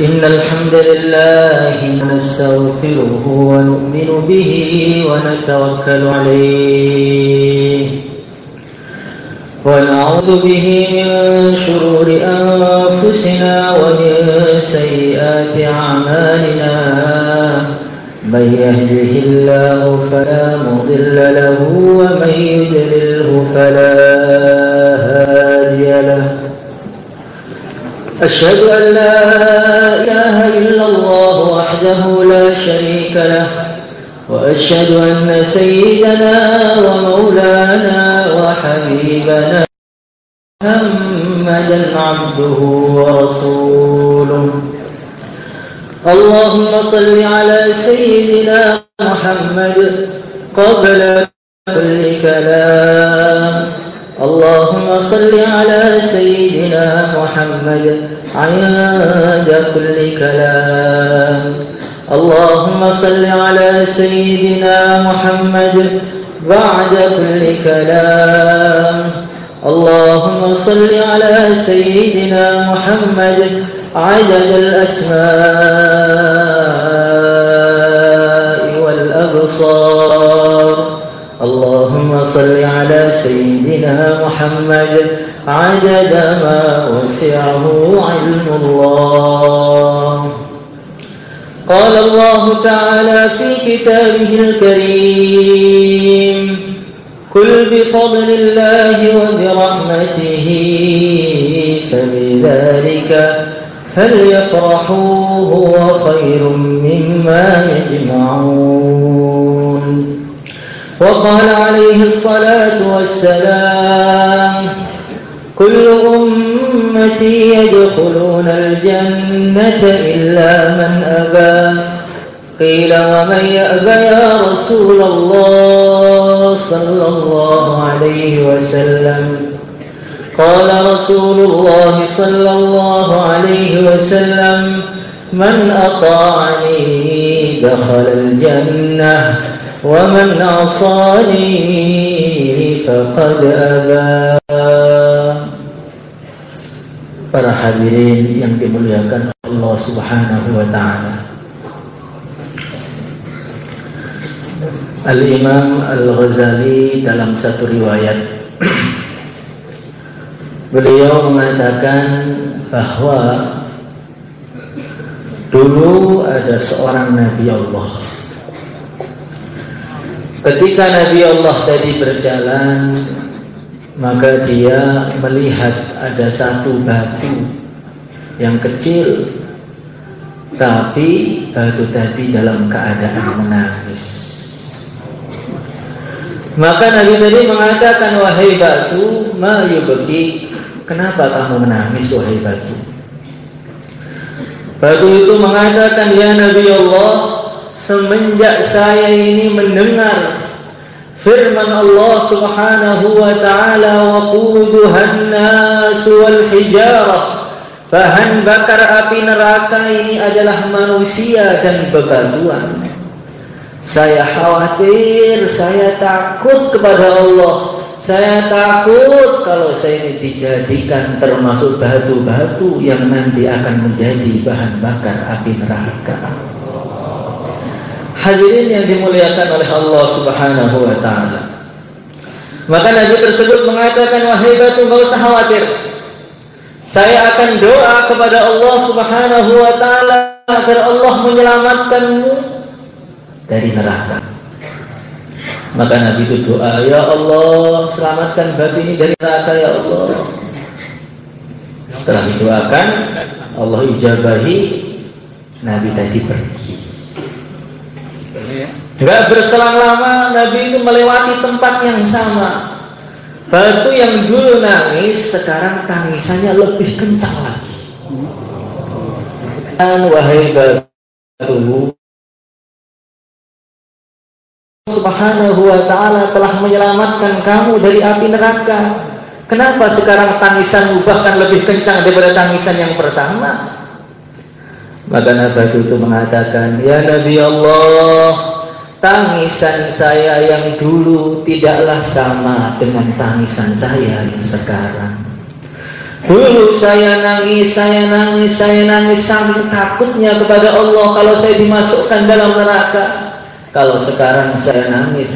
إن الحمد لله نستغفره ونؤمن به ونتوكل عليه ونعوذ به من شرور أنفسنا ومن سيئات أعمالنا من يهده الله فلا مضل له ومن يضلله فلا هادي له أشهد أن لا إله إلا الله وحده لا شريك له وأشهد أن سيدنا ومولانا وحبيبنا محمدا عبده ورسوله اللهم صل على سيدنا محمد قبل كل كلام اللهم صل على سيدنا محمد عند كل كلام اللهم صل على سيدنا محمد بعد كل كلام اللهم صل على سيدنا محمد عدد الأسماء والأبصار اللهم صل على سيدنا محمد عدد ما وسعه علم الله قال الله تعالى في كتابه الكريم قل بفضل الله وبرحمته فبذلك فليفرحوا هو خير مما يجمعون وقال عليه الصلاة والسلام كل أمتي يدخلون الجنة إلا من أبى قيل ومن يأبى يا رسول الله صلى الله عليه وسلم قال رسول الله صلى الله عليه وسلم من أطاعني دخل الجنة ومن عصاني فقد أبى. Para hadirin yang dimuliakan Allah Subhanahu wa taala. Al-Imam Al-Ghazali dalam satu riwayat beliau mengatakan bahwa dulu ada seorang Nabi Allah. Ketika Nabi Allah tadi berjalan, maka dia melihat ada satu batu yang kecil, tapi batu tadi dalam keadaan menangis. Maka Nabi tadi mengatakan, wahai batu, ma yubki, kenapa kamu menangis wahai batu? Batu itu mengatakan, ya Nabi Allah, semenjak saya ini mendengar firman Allah Subhanahu wa ta'ala waquduhan nas wal hijarah, bahan bakar api neraka ini adalah manusia dan bebatuan. Saya khawatir, saya takut kepada Allah. Saya takut kalau saya ini dijadikan termasuk batu-batu yang nanti akan menjadi bahan bakar api neraka. Hadirin yang dimuliakan oleh Allah Subhanahu wa ta'ala. Maka Nabi tersebut mengatakan, wahai batu, enggak usah khawatir. Saya akan doa kepada Allah Subhanahu wa ta'ala agar Allah menyelamatkanmu dari neraka. Maka Nabi itu doa, ya Allah, selamatkan batu ini dari neraka ya Allah. Setelah didoakan, Allah ijabahi, Nabi tadi pergi. Enggak berselang lama, Nabi itu melewati tempat yang sama. Batu yang dulu nangis, sekarang tangisannya lebih kencang lagi. Dan wahai batu, Subhanahu wa ta'ala telah menyelamatkan kamu dari api neraka. Kenapa sekarang tangisanmu bahkan lebih kencang daripada tangisan yang pertama? Maka Nabi itu mengatakan, ya Nabi Allah, tangisan saya yang dulu tidaklah sama dengan tangisan saya yang sekarang. Dulu saya nangis saking takutnya kepada Allah kalau saya dimasukkan dalam neraka. Kalau sekarang saya nangis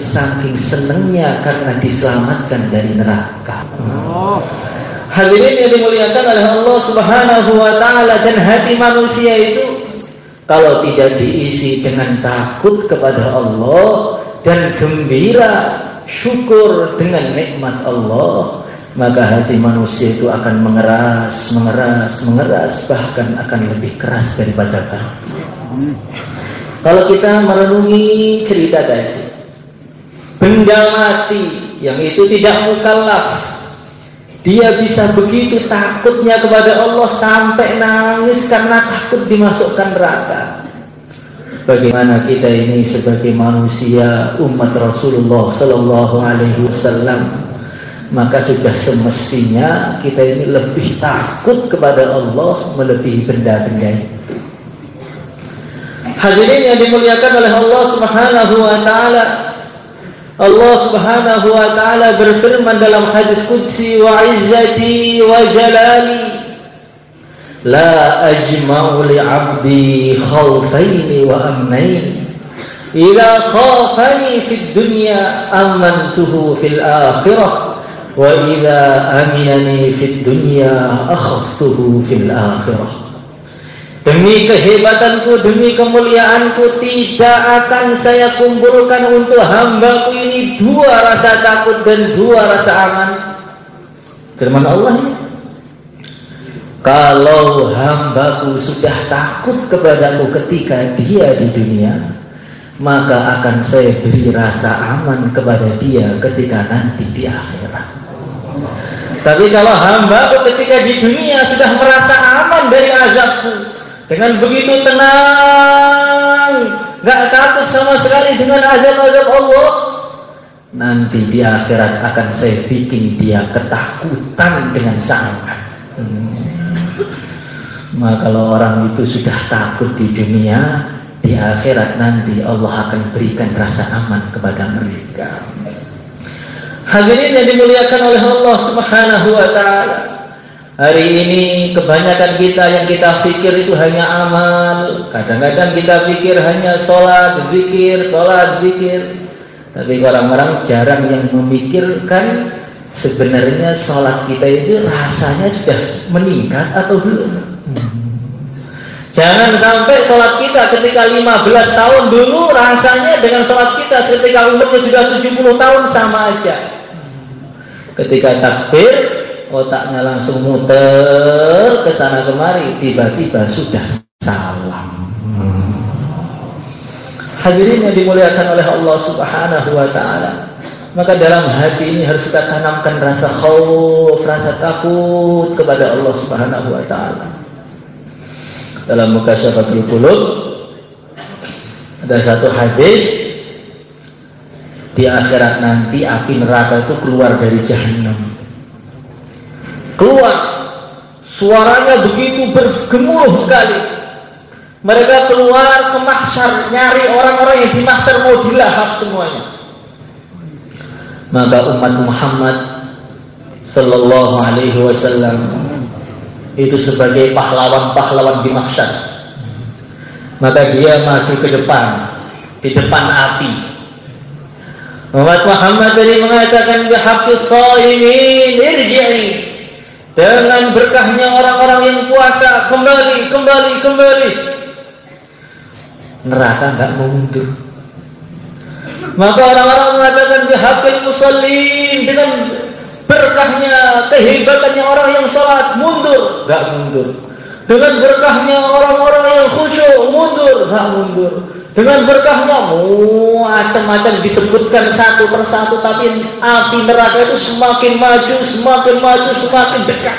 saking senangnya karena diselamatkan dari neraka. Hadirin yang dimuliakan oleh Allah Subhanahu wa taala, dan hati manusia itu kalau tidak diisi dengan takut kepada Allah dan gembira syukur dengan nikmat Allah, maka hati manusia itu akan mengeras, bahkan akan lebih keras daripada batu. Kalau kita merenungi cerita tadi, benda mati yang itu tidak mukallaf, dia bisa begitu takutnya kepada Allah sampai nangis karena takut dimasukkan neraka. Bagaimana kita ini sebagai manusia umat Rasulullah Sallallahu Alaihi Wasallam, maka sudah semestinya kita ini lebih takut kepada Allah melebihi benda-benda itu. Hadirin yang dimuliakan oleh Allah Subhanahu wa taala, Allah Subhanahu wa taala berfirman dalam hadis qudsi, wa izzati wa jalali la ajma'u li 'abdi khawfaini wa amnain ila khafani fid dunya amantuhu fil akhirah wa ila aminani fid dunya akhaftuhu fil akhirah. Demi kehebatanku, demi kemuliaanku, tidak akan saya kumpulkan untuk hambaku ini dua rasa takut dan dua rasa aman. Firman Allah, kalau hambaku sudah takut kepadaku ketika dia di dunia, maka akan saya beri rasa aman kepada dia ketika nanti di akhirat. Tapi kalau hambaku ketika di dunia sudah merasa aman dari azabku, dengan begitu tenang, gak takut sama sekali dengan azab-azab Allah, nanti di akhirat akan saya bikin dia ketakutan dengan sangat. Maka kalau orang itu sudah takut di dunia, di akhirat nanti Allah akan berikan rasa aman kepada mereka. Hadirin yang dimuliakan oleh Allah Subhanahu wa taala, hari ini kebanyakan kita yang kita pikir itu hanya amal. Kadang-kadang kita pikir hanya sholat, zikir. Tapi orang-orang jarang yang memikirkan sebenarnya sholat kita itu rasanya sudah meningkat atau belum. Jangan sampai sholat kita ketika 15 tahun dulu rasanya dengan sholat kita ketika umurnya sudah 70 tahun sama aja. Ketika takbir, otaknya langsung muter ke sana kemari, tiba-tiba sudah salam. Hadirin yang dimuliakan oleh Allah Subhanahu wa taala, maka dalam hati ini harus kita tanamkan rasa khauf, rasa takut kepada Allah Subhanahu wa taala. Dalam Mukasyafatul Qulub ada satu hadis, di akhirat nanti api neraka itu keluar dari Jahannam. Keluar, suaranya begitu bergemuruh sekali. Mereka keluar ke mahsyar, nyari orang-orang yang di mahsyar mau dilahap semuanya. Maka umat Muhammad Sallallahu Alaihi Wasallam itu sebagai pahlawan-pahlawan di mahsyar, maka dia maju ke depan, di depan api. Umat Muhammad tadi mengatakan bihaqqis shaimin irji'i, dengan berkahnya orang-orang yang puasa, kembali. Neraka enggak mau mundur. Maka orang-orang mengatakan bihaqqil musallin, dengan berkahnya, kehebatannya orang yang salat, mundur, enggak mundur. Dengan berkahnya orang-orang yang khusyuk, mundur, enggak mundur. Dengan berkahnya macam-macam disebutkan satu persatu, tapi api neraka itu semakin maju, semakin dekat.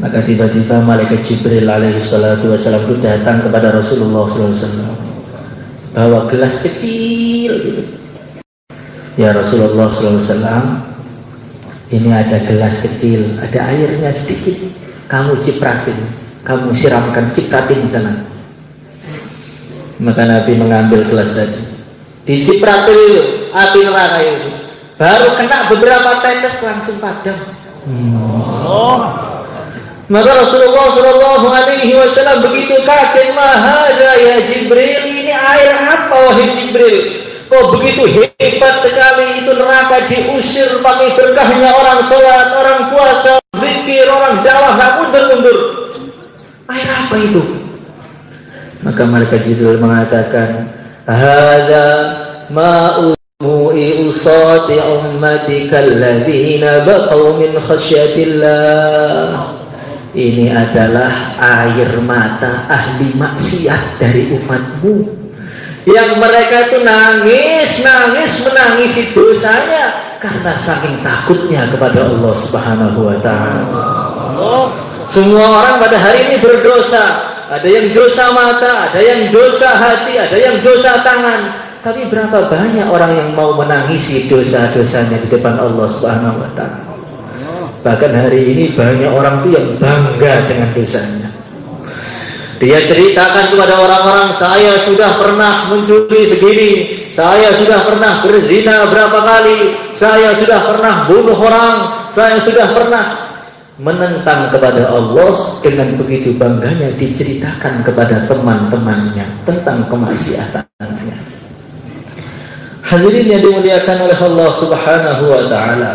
Maka tiba-tiba malaikat Jibril alaihi salatu wasallam itu datang kepada Rasulullah sallallahu alaihi wasallam, bawa gelas kecil gitu. Ya Rasulullah sallallahu alaihi wasallam, ini ada gelas kecil, ada airnya sedikit, kamu cipratin, kamu siramkan, cipratin di sana. Maka Nabi mengambil gelas tadi, dicipratin itu api neraka itu, baru kena beberapa tetes langsung padam. Maka Rasulullah Shallallahu Alaihi Wasallam begitu kaget, mahadza ya Jibril, ini air apa wahai Jibril? Kok begitu hebat sekali itu neraka diusir pakai berkahnya orang sholat, orang puasa, zikir, orang dakwah, nggak mundur-mundur. Air apa itu? Maka malaikat Jibril mengatakan, hadza ma'u usati ummatika alladzina baqaw min khasyatillah. Ini adalah air mata ahli maksiat dari umatmu yang mereka itu nangis menangisi dosanya karena saking takutnya kepada Allah Subhanahu wa taala. Semua orang pada hari ini berdosa, ada yang dosa mata, ada yang dosa hati, ada yang dosa tangan. Tapi berapa banyak orang yang mau menangisi dosa-dosanya di depan Allah Subhanahu wa taala? Bahkan hari ini banyak orang itu yang bangga dengan dosanya. Dia ceritakan kepada orang-orang, saya sudah pernah mencuri segini, saya sudah pernah berzina berapa kali, saya sudah pernah bunuh orang, saya sudah pernah menentang kepada Allah. Dengan begitu bangganya diceritakan kepada teman-temannya tentang kemaksiatannya. Hadirin yang dimuliakan oleh Allah Subhanahu wa taala.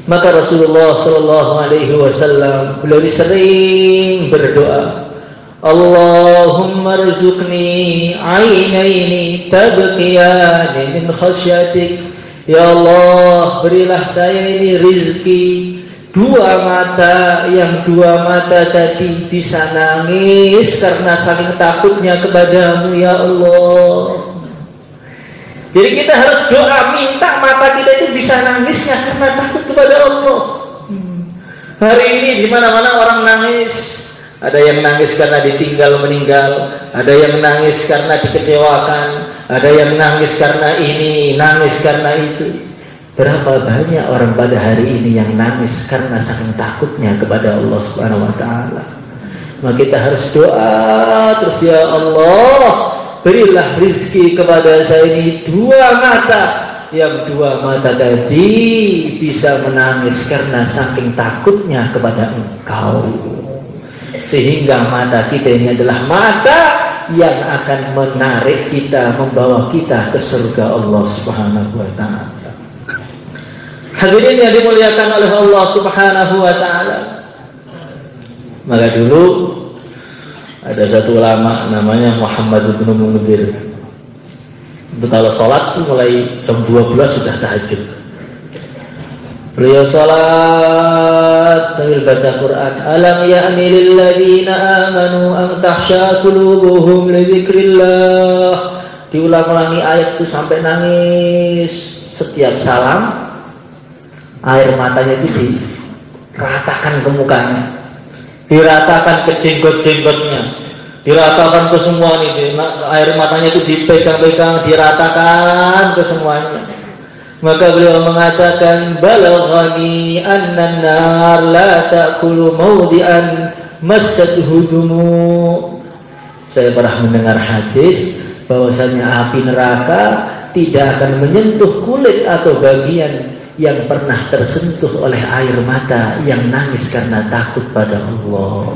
Maka Rasulullah Shallallahu Alaihi Wasallam beliau sering berdoa, Allahumma rzuqni ainaini tabqiyani min khasyatik. Ya Allah, berilah saya ini rizki dua mata, yang dua mata tadi bisa nangis karena saking takutnya kepadamu ya Allah. Jadi kita harus doa minta mata kita itu bisa nangisnya karena takut kepada Allah. Hari ini di mana-mana orang nangis. Ada yang nangis karena ditinggal meninggal, ada yang nangis karena dikecewakan, ada yang nangis karena ini, nangis karena itu. Berapa banyak orang pada hari ini yang nangis karena saking takutnya kepada Allah Subhanahu wa taala. Maka kita harus doa terus, ya Allah, berilah rizki kepada saya ini dua mata, yang dua mata tadi bisa menangis karena saking takutnya kepada Engkau, sehingga mata kita ini adalah mata yang akan menarik kita, membawa kita ke surga Allah Subhanahu wa taala. Hadirin yang dimuliakan oleh Allah Subhanahu wa taala. Maka dulu ada satu ulama namanya Muhammad bin Munzir. Kalau sholat itu mulai jam 12 sudah tahajud. Beliau sholat sambil baca Quran. Alam ya'ni lil ladzina amanu an tahsya qulubuhum li dzikrillah. Diulang-ulangi ayat itu sampai nangis. Setiap salam air matanya itu diratakan ke mukanya, diratakan ke jenggot-jenggotnya, diratakan ke semua ini, air matanya itu dipegang-pegang, diratakan ke semuanya. Maka beliau mengatakan, balaghani annan nar la ta'kulu mawdi'an massatuhu dumu. Saya pernah mendengar hadis bahwasanya api neraka tidak akan menyentuh kulit atau bagian yang pernah tersentuh oleh air mata yang nangis karena takut pada Allah.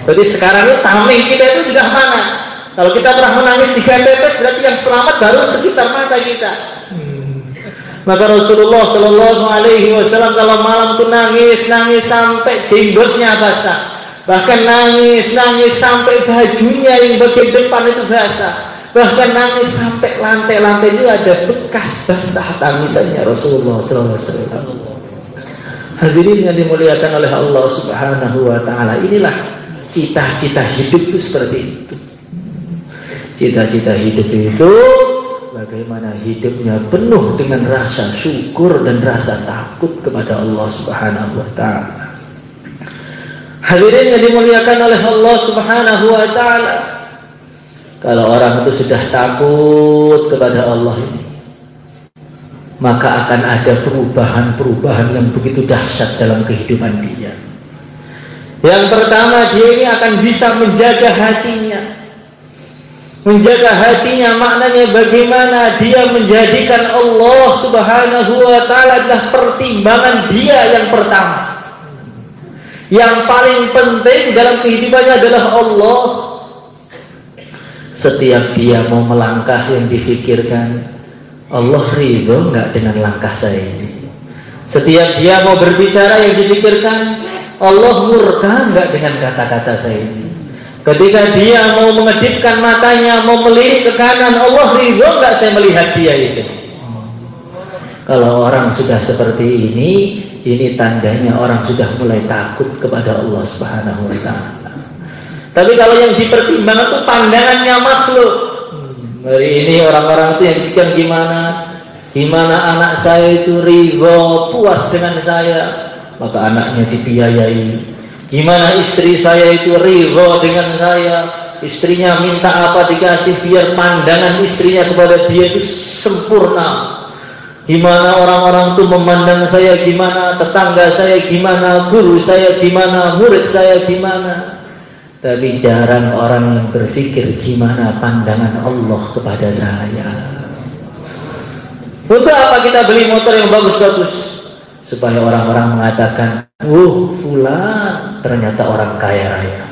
Jadi sekarang itu tameng kita itu sudah mana? Kalau kita pernah menangis 3 tetes, berarti yang selamat baru sekitar mata kita. Maka Rasulullah Shallallahu Alaihi Wasallam kalau malam itu nangis sampai jenggotnya basah, bahkan nangis sampai bajunya yang bagian depan itu basah, bahkan nangis sampai lantai-lantai itu ada bekas basah tangisannya Rasulullah Shallallahu Alaihi Wasallam. Hadirin yang dimuliakan oleh Allah Subhanahu Wa Taala, inilah cita-cita hidup itu seperti itu. Cita-cita hidup itu bagaimana hidupnya penuh dengan rasa syukur dan rasa takut kepada Allah Subhanahu Wa Taala. Hadirin yang dimuliakan oleh Allah Subhanahu Wa Taala, kalau orang itu sudah takut kepada Allah ini, maka akan ada perubahan-perubahan yang begitu dahsyat dalam kehidupan dia. Yang pertama, dia ini akan bisa menjaga hatinya. Menjaga hatinya maknanya bagaimana dia menjadikan Allah Subhanahu wa ta'ala adalah pertimbangan dia yang pertama. Yang paling penting dalam kehidupannya adalah Allah. Setiap dia mau melangkah yang difikirkan, Allah ridho enggak dengan langkah saya ini? Setiap dia mau berbicara yang dipikirkan, Allah murka enggak dengan kata-kata saya ini? Ketika dia mau mengedipkan matanya, mau melirik ke kanan, Allah ridho enggak saya melihat dia itu? Kalau orang sudah seperti ini tandanya orang sudah mulai takut kepada Allah Subhanahu wa ta'ala. Tapi kalau yang dipertimbangkan itu pandangannya makhluk. Hari ini orang-orang itu yang pikir gimana anak saya itu ridho, puas dengan saya, maka anaknya dibiayai. Gimana istri saya itu ridho dengan saya, istrinya minta apa dikasih biar pandangan istrinya kepada dia itu sempurna. Gimana orang-orang itu memandang saya, gimana tetangga saya, gimana guru saya, gimana murid saya, gimana. Tapi jarang orang yang berpikir gimana pandangan Allah kepada saya. Untuk apa kita beli motor yang bagus-bagus? Supaya orang-orang mengatakan, fulan ternyata orang kaya raya.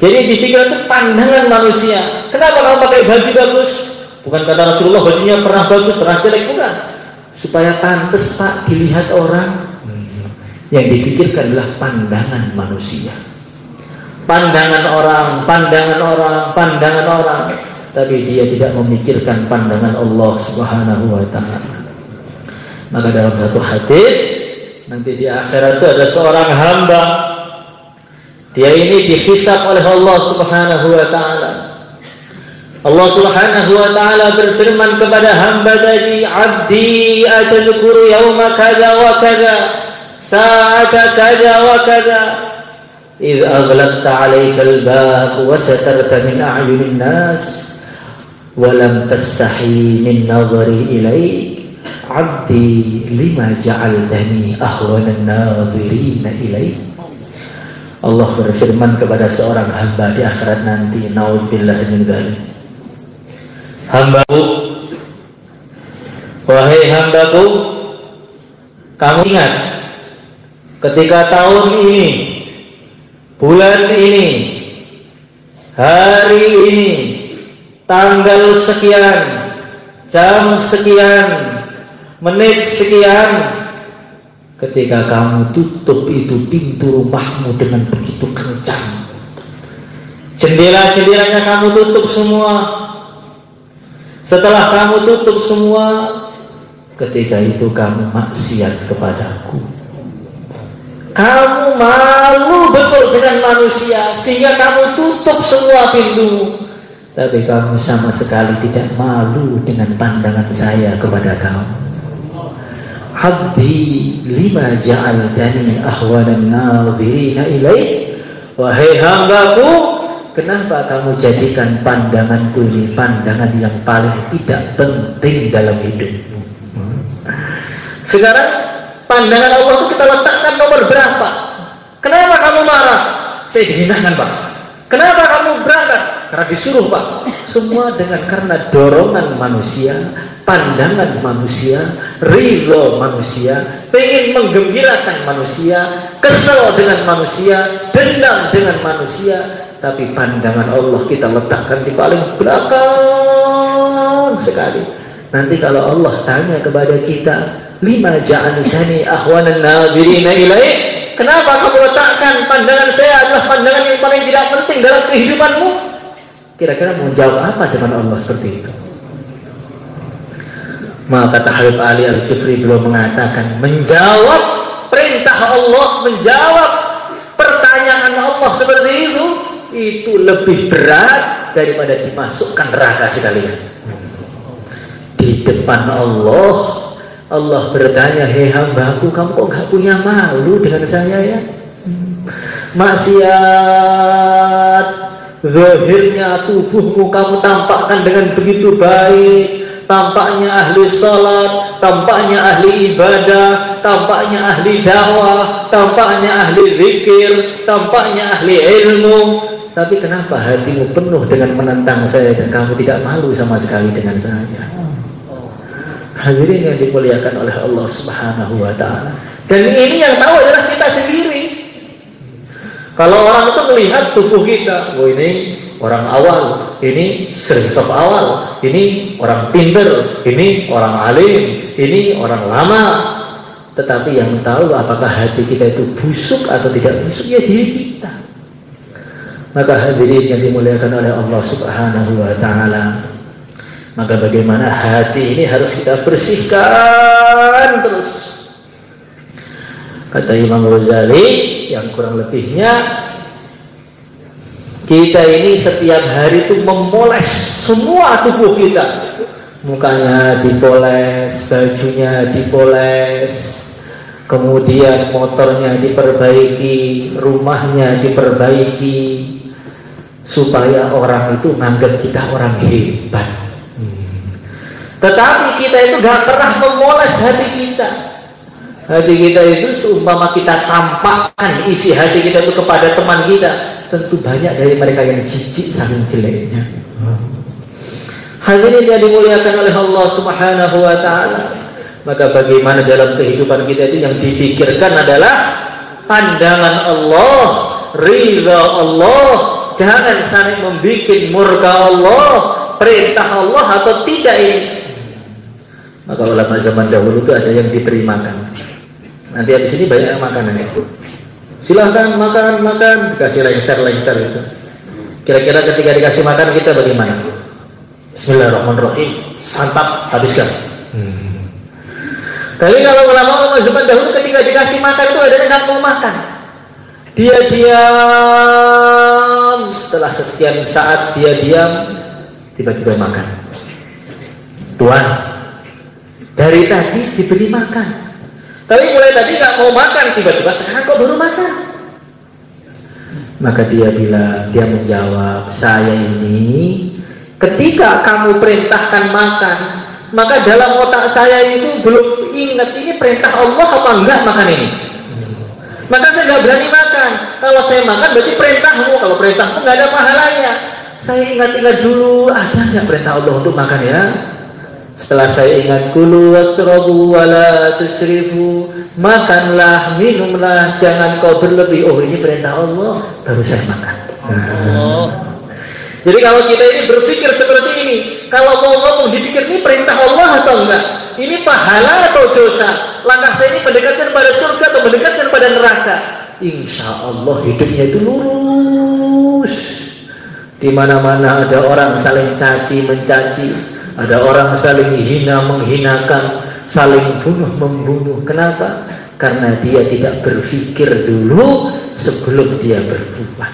Jadi dipikir itu pandangan manusia. Kenapa kamu pakai baju bagus? Bukan kata Rasulullah bajunya pernah bagus, pernah jelek, bukan. Supaya pantas Pak dilihat orang. Yang dipikirkan adalah pandangan manusia. Pandangan orang. Tapi dia tidak memikirkan pandangan Allah Subhanahu wa ta'ala. Maka dalam satu hadis, nanti di akhirat itu ada seorang hamba. Dia ini dihisab oleh Allah Subhanahu wa ta'ala. Allah Subhanahu wa ta'ala berfirman kepada hamba tadi, "Abdi atadhkuru yawma kadza wa kadza, sa'ata kadza wa kadza, idh aghlaqta 'alaika al-bab wa satarta min a'yunin nas, wa lam tastahi min nadhari ilaik, abdi lima ja'altani ahwana an-nadhirina ilaik." Allah berfirman kepada seorang hamba di akhirat nanti, naudzubillah min dzalik. Hambaku, wahai hambaku, kamu ingat ketika tahun ini, bulan ini, hari ini, tanggal sekian, jam sekian, menit sekian, ketika kamu tutup itu pintu rumahmu dengan begitu kencang, jendela-jendelanya kamu tutup semua. Setelah kamu tutup semua, ketika itu kamu maksiat kepadaku. Kamu malu betul dengan manusia, sehingga kamu tutup semua pintu. Tapi kamu sama sekali tidak malu dengan pandangan saya kepada kamu. Abdi lima ja'altani ahwanan nadhirina ilaih. Wahai hambaku, kenapa kamu jadikan pandanganku ini pandangan yang paling tidak penting dalam hidupmu? Sekarang pandangan Allah itu kita letakkan nomor berapa? Kenapa kamu marah? Saya dihinakan Pak. Kenapa kamu berangkat? Karena disuruh Pak. Semua karena dorongan manusia, pandangan manusia, ridho manusia, pengen menggembirakan manusia, kesel dengan manusia, dendam dengan manusia. Tapi pandangan Allah kita letakkan di paling belakang sekali. Nanti kalau Allah tanya kepada kita, lima ja'altani ahwanan nadhirina ilaih, kenapa kamu letakkan pandangan saya adalah pandangan yang paling tidak penting dalam kehidupanmu? Kira-kira mau jawab apa dengan Allah seperti itu? Maka kata Habib Ali Al-Jufri beliau mengatakan, menjawab perintah Allah, menjawab pertanyaan Allah seperti itu lebih berat daripada dimasukkan neraka sekalian. Di depan Allah bertanya, hei hambaku, kamu kok gak punya malu dengan saya ya? Maksiat, zahirnya tubuhmu kamu tampakkan dengan begitu baik, tampaknya ahli salat, tampaknya ahli ibadah, tampaknya ahli dakwah, tampaknya ahli zikir, tampaknya ahli ilmu. tapi kenapa hatimu penuh dengan menentang saya dan kamu tidak malu sama sekali dengan saya? Hadirin yang dimuliakan oleh Allah Subhanahu wa ta'ala. Dan ini yang tahu adalah kita sendiri. Kalau orang itu melihat tubuh kita, oh ini orang awal, ini sering sop awal, ini orang pinter, ini orang alim, ini orang lama. Tetapi yang tahu apakah hati kita itu busuk atau tidak busuk, ya diri kita. Maka hadirin yang dimuliakan oleh Allah Subhanahu wa ta'ala, maka bagaimana hati ini harus kita bersihkan terus. Kata Imam Ghazali, yang kurang lebihnya kita ini setiap hari itu memoles semua tubuh kita. Mukanya dipoles, bajunya dipoles, kemudian motornya diperbaiki, rumahnya diperbaiki, supaya orang itu menganggap kita orang hebat. Tetapi kita itu gak pernah memoles hati kita. Hati kita itu seumpama kita tampakkan isi hati kita itu kepada teman kita, tentu banyak dari mereka yang jijik saking jeleknya. Hadirin yang dimuliakan oleh Allah Subhanahu wa ta'ala, maka bagaimana dalam kehidupan kita itu yang dipikirkan adalah pandangan Allah, ridha Allah, jangan saling membuat murka Allah, perintah Allah atau tidak ini. Maka ulama zaman dahulu itu ada yang diberi makan. Nanti habis ini banyak makanan itu. Silahkan makan, dikasih lengser itu. Kira-kira ketika dikasih makan kita bagaimana? Bismillahirrahmanirrahim, santap, habiskan. Tapi kalau ulama zaman dahulu ketika dikasih makan itu ada yang nggak mau makan. Dia diam, setelah sekian saat dia diam, tiba-tiba makan. Tuhan, dari tadi diberi makan, tapi mulai tadi nggak mau makan, tiba-tiba sekarang kok baru makan. Maka dia menjawab, saya ini ketika kamu perintahkan makan, maka dalam otak saya itu belum ingat ini perintah Allah apa enggak makan ini. Maka saya nggak berani makan. Kalau saya makan berarti perintahmu, kalau perintahmu nggak ada pahalanya. Saya ingat-ingat dulu, ada nggak perintah Allah untuk makan ya? Setelah saya ingat, kulu wasrabu wala tusrifu, makanlah, minumlah, jangan kau berlebih. Oh, ini perintah Allah, baru saya makan. Jadi kalau kita ini berpikir seperti ini, kalau mau ngomong dipikir ini perintah Allah atau enggak, ini pahala atau dosa, langkah saya ini mendekatkan pada surga atau mendekatkan pada neraka, insya Allah hidupnya itu lurus. Di mana-mana ada orang saling caci mencaci, ada orang saling hina menghinakan, saling bunuh membunuh. Kenapa? Karena dia tidak berpikir dulu sebelum dia berbuat.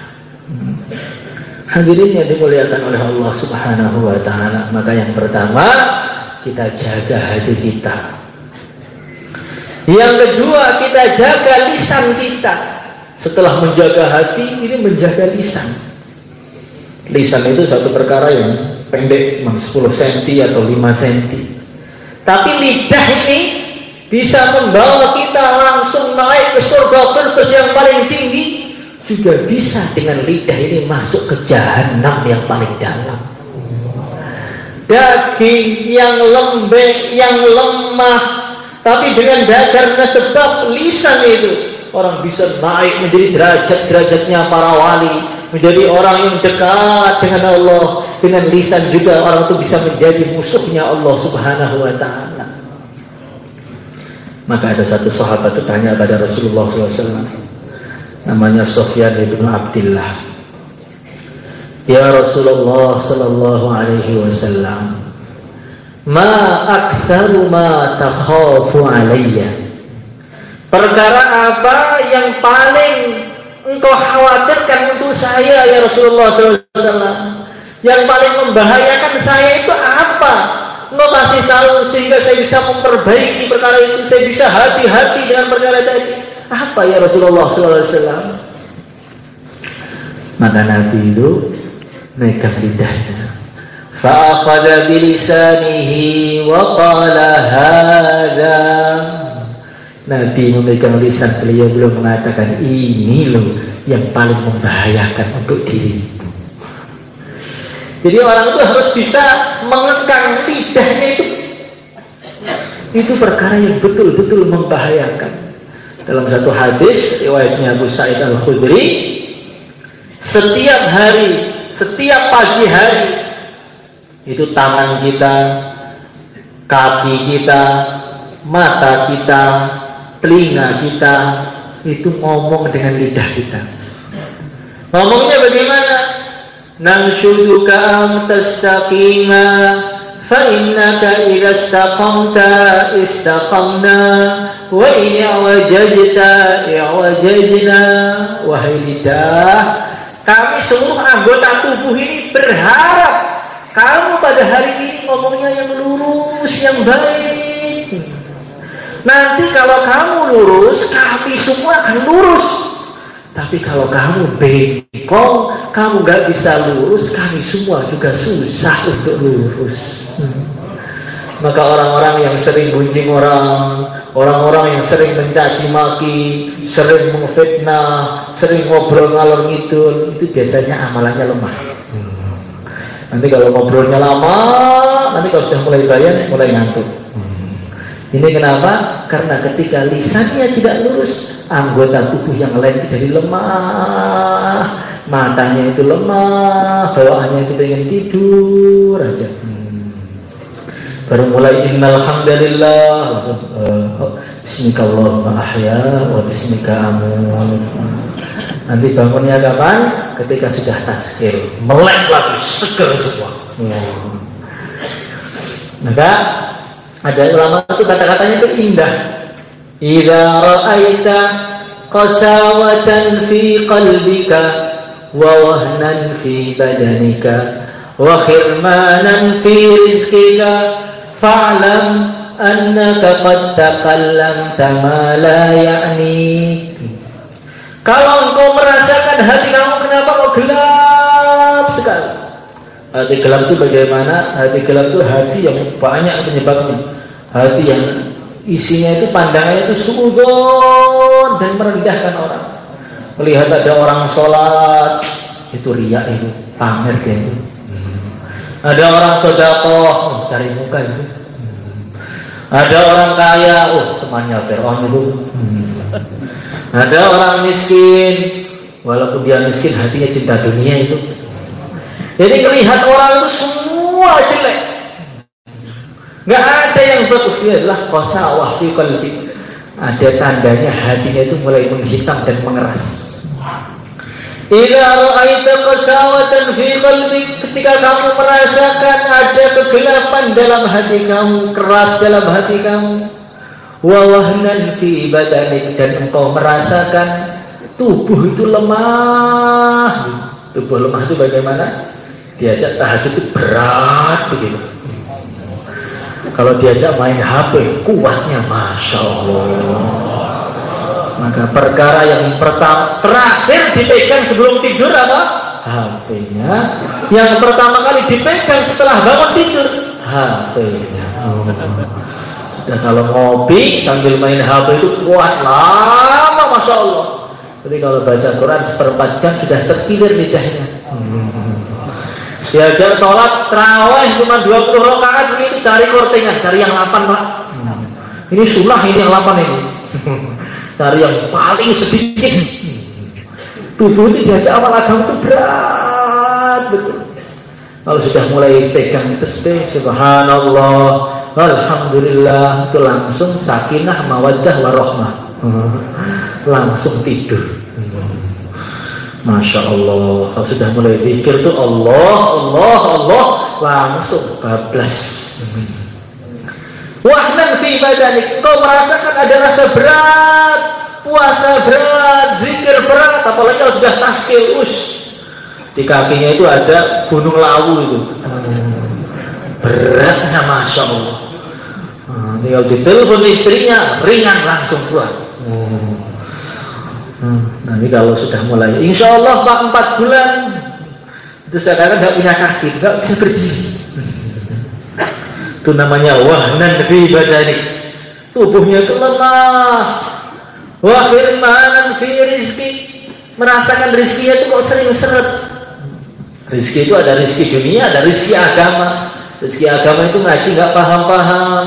Hadirin yang dimuliakan oleh Allah Subhanahu wa ta'ala, maka yang pertama kita jaga hati kita. Yang kedua kita jaga lisan kita. Setelah menjaga hati, ini menjaga lisan. Lisan itu satu perkara yang pendek, 10 cm atau 5 cm. Tapi lidah ini bisa membawa kita langsung naik ke surga firdaus yang paling tinggi. Juga bisa dengan lidah ini masuk ke jahanam yang paling dalam. Daging yang lembek, yang lemah, tapi dengan karena sebab lisan itu, orang bisa naik menjadi derajat-derajatnya para wali, menjadi orang yang dekat dengan Allah. Dengan lisan juga orang itu bisa menjadi musuhnya Allah Subhanahu wa ta'ala. Maka ada satu sahabat itu tanya pada Rasulullah SAW, namanya Sufyan bin Abdullah. Ya Rasulullah sallallahu alaihi wasallam, ma aktsaru ma takhafu alayya? Perkara apa yang paling engkau khawatirkan untuk saya ya Rasulullah sallallahu alaihi wasallam? Yang paling membahayakan saya itu apa? Engkau kasih tahu sehingga saya bisa memperbaiki perkara itu, saya bisa hati-hati dengan perkara tadi. Apa ya Rasulullah SAW? Maka Nabi itu megang lidahnya. Fa'akhadha bilisanihi wa qala hadha. Nabi memegang lisan beliau, belum mengatakan ini loh yang paling membahayakan untuk dirimu. Jadi orang itu harus bisa mengekang lidahnya itu perkara yang betul-betul membahayakan. Dalam satu hadis riwayatnya Abu Sa'id Al-Khudri, setiap hari, setiap pagi hari itu tangan kita, kaki kita, mata kita, telinga kita itu ngomong dengan lidah kita. Ngomongnya bagaimana? Nanshuduka an tastaqima fa innaka idza istaqamta istaqamna wa in i'wajajta i'wajajna. Wahai lidah, kami seluruh anggota tubuh ini berharap kamu pada hari ini ngomongnya yang lurus, yang baik. Nanti kalau kamu lurus, kami semua akan lurus. Tapi kalau kamu bengkok, kamu gak bisa lurus, kami semua juga susah untuk lurus. Maka orang-orang yang sering gunjing orang-orang yang sering mencaci maki, sering memfitnah, sering ngobrol ngalor ngidul, itu biasanya amalannya lemah. Nanti kalau ngobrolnya lama, nanti kalau sudah mulai bayar, mulai ngantuk. Ini kenapa? Karena ketika lisannya tidak lurus, anggota tubuh yang lain itu jadi lemah, matanya itu lemah, bawaannya itu pengen tidur aja. Baru mulai innal hamdalillah, bismikallahumma ahya wa bismika amut. Nanti bangunnya kapan? Ketika sudah taskir, melek lagi, seger semua. Maka ada ulama itu kata-katanya itu indah. Idza ra'aita qasawatan fi qalbika wa wahnan fi badanika wa khirmanan fi rizqika fa'lam annaka qad takallamta ma la ya'ni. Kalau engkau merasakan hati kamu kenapa kok gelap sekali? Hati gelap itu bagaimana? Hati gelap itu hati yang banyak penyebabnya. Hati yang isinya itu pandangannya itu suudzon dan merendahkan orang. Melihat ada orang sholat, itu riya, itu pamer dia itu. Ada orang sedekah, cari muka itu. Ada orang kaya, temannya Fir'aun itu. Ada orang miskin, walaupun dia miskin hatinya cinta dunia itu. Jadi melihat orang itu semua jelek, nggak ada yang bagus. Dia adalah qasawah fi qalbi. Ada tandanya hatinya itu mulai menghitam dan mengeras. Idza ra'aita qasawatan fi qalbi, ketika kamu merasakan ada kegelapan dalam hati kamu, keras dalam hati kamu, wa wahnan fi badanik, dan engkau merasakan tubuh itu lemah. Tubuh lemah itu bagaimana? Diajak tahajud itu berat begitu. Kalau diajak main HP, kuatnya Masya Allah. Maka perkara yang pertama, terakhir dipegang sebelum tidur apa? HP-nya. Yang pertama kali dipegang setelah bangun tidur, HP-nya. Sudah kalau ngopi sambil main HP itu kuat lama, Masya Allah. Jadi kalau baca Quran seperempat jam sudah terkilir lidahnya. Diajak sholat tarawih cuma 20 rakaat, ini cari kortingan, cari yang 8 Pak. Ini sunnah, ini yang 8 ini. Cari yang paling sedikit. Tubuh ini diajak awal agama itu berat betul. Kalau sudah mulai pegang tasbih, subhanallah, alhamdulillah, itu langsung sakinah, mawaddah, warahmah. Langsung tidur. Masya Allah. Kalau sudah mulai zikir tuh Allah, langsung bablas. Wahnan fi badanik, kau merasakan ada rasa berat, puasa berat, zikir berat, apalagi kalau sudah taskil, di kakinya itu ada gunung lawu itu. Beratnya Masya Allah. Tinggal ditelepon istrinya, ringan langsung keluar. Nanti kalau sudah mulai, insya Allah Pak 4 bulan itu sekarang nggak punya kaki, nggak bisa berdiri. Itu namanya wahnan fi badanik, tubuhnya itu lemah. Wa khirmanan fi rizqi, merasakan rezekinya itu kok sering seret. Rezeki itu ada rezeki dunia, ada rezeki agama. Rezeki agama itu ngaji nggak paham-paham,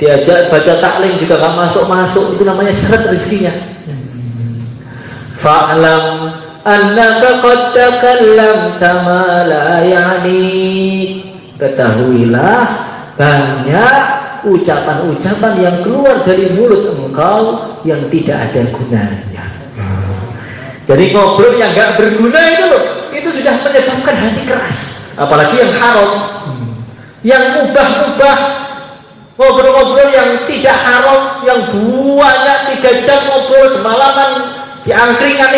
diajak baca taklim juga nggak masuk-masuk, itu namanya seret rezekinya. Fa'lam annaka qad takallamta ma la ya'ni. Ketahuilah banyak ucapan-ucapan yang keluar dari mulut engkau yang tidak ada gunanya. Jadi ngobrol yang nggak berguna itu loh, itu sudah menyebabkan hati keras. Apalagi yang haram, yang mubah-mubah, ngobrol-ngobrol yang tidak haram, yang banyak 3 jam ngobrol semalaman di angkringan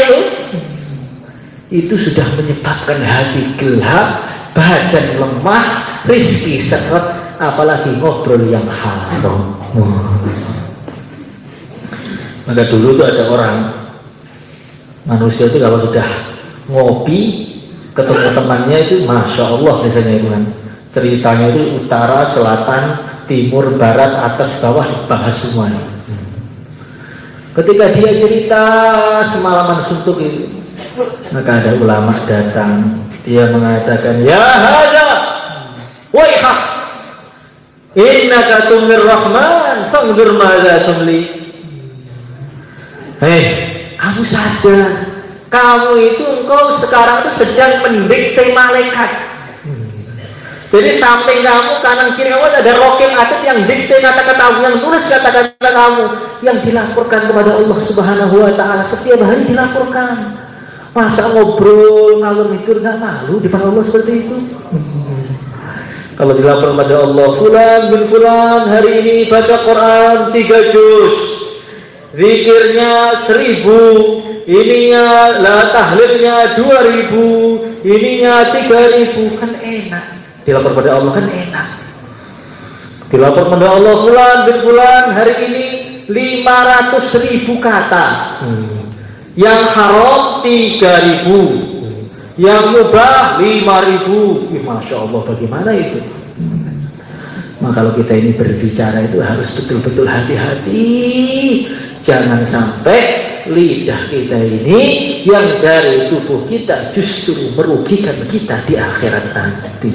itu sudah menyebabkan hati gelap, badan lemah, rezeki seret, apalagi ngobrol yang haram. Maka dulu tuh ada orang, manusia itu kalau sudah ngopi ketemu temannya itu Masya Allah biasanya itu kan, ceritanya itu utara, selatan, timur, barat, atas, bawah dibahas semuanya. Ketika dia cerita semalaman suntuk itu, maka ada ulama datang, dia mengatakan, ya hadza waihak innaka tumir rahman fanzur madza tumli. Hei, kamu sadar, kamu itu engkau sekarang itu sedang mendikte malaikat. Jadi samping kamu, kanan kiri kamu ada rokil atlet yang dikte kata-kata kamu, yang tulis kata-kata kamu, yang dilaporkan kepada Allah Subhanahu Wa Taala setiap hari dilaporkan. Masa ngobrol ngalur mikir nggak malu di depan Allah seperti itu? Kalau dilaporkan kepada Allah, fulan bin fulan hari ini baca Quran 3 juz, zikirnya 1000, ininya lah tahlilnya 2000, ininya 3000, kan enak. Dilapor pada Allah kan enak. Dilapor pada Allah, fulan bin fulan hari ini 500.000 kata, yang haram 3.000, yang mubah 5.000. Masya Allah, bagaimana itu? Maka kalau kita ini berbicara itu harus betul-betul hati-hati. Jangan sampai lidah kita ini yang dari tubuh kita justru merugikan kita di akhirat nanti.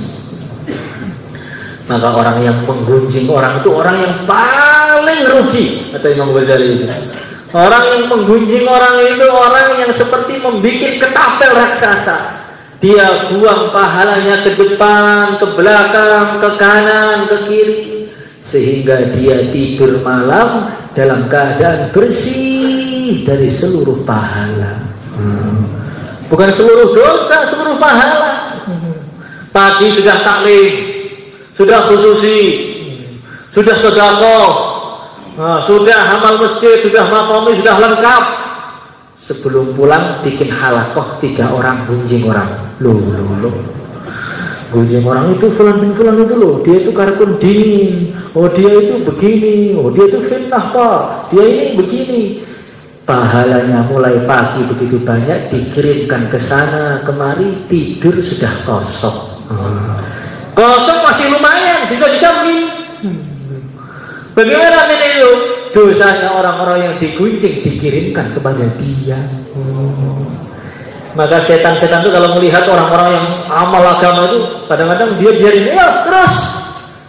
Maka orang yang menggunjing orang itu orang yang paling rugi, kata Imam Ghazali itu. Orang yang menggunjing orang itu orang yang seperti membuat ketapel raksasa. Dia buang pahalanya ke depan, ke belakang, ke kanan, ke kiri, sehingga dia tidur malam dalam keadaan bersih dari seluruh pahala. Bukan seluruh dosa, seluruh pahala. Pagi sudah taklim, sudah khususi, sudah sedekah, sudah amal masjid, sudah makomi, sudah lengkap. Sebelum pulang bikin halakoh 3 orang gunjing orang. Loh. Gunjing orang itu fulan bin fulan itu loh, dia itu karkun dingin, oh dia itu begini, oh dia itu fitnah pak, dia ini begini. Pahalanya mulai pagi begitu banyak dikirimkan ke sana kemari, tidur sudah kosong. Kosong masih lumayan, bisa dijamin. Bagaimana itu? Dosanya orang-orang yang digunjing dikirimkan kepada dia. Maka setan-setan itu kalau melihat orang-orang yang amal agama itu, kadang-kadang dia biarin, ya terus,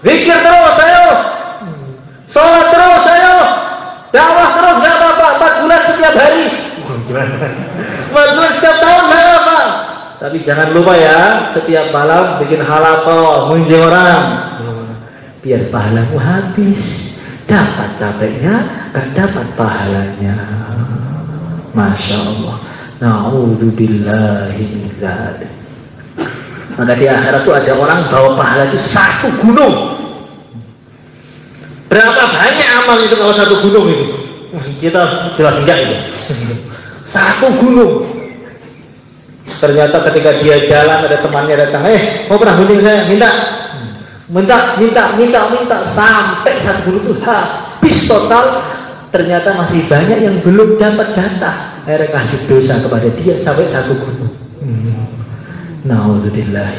zikir terus ayo, sholat terus ayo, dakwah terus gak apa-apa, 4 bulan setiap hari, 4 bulan setiap tahun gak apa-apa. Tapi jangan lupa ya, setiap malam bikin halaqah, munjing orang, biar pahalamu habis. Dapat capeknya, kan dapat pahalanya. Masya Allah. Na'udzubillahi min dzalik. Maka di akhirat itu ada orang bawa pahala itu 1 gunung. Berapa banyak amal itu kalau 1 gunung itu? Kita jelas enggak itu. 1 gunung. Ternyata ketika dia jalan ada temannya datang, mau pernah gunting saya? Minta sampai 1 gunung itu habis total. Ternyata masih banyak yang belum dapat jatah. Akhirnya kasih dosa kepada dia sampai 1 gunung. Na'udzubillah.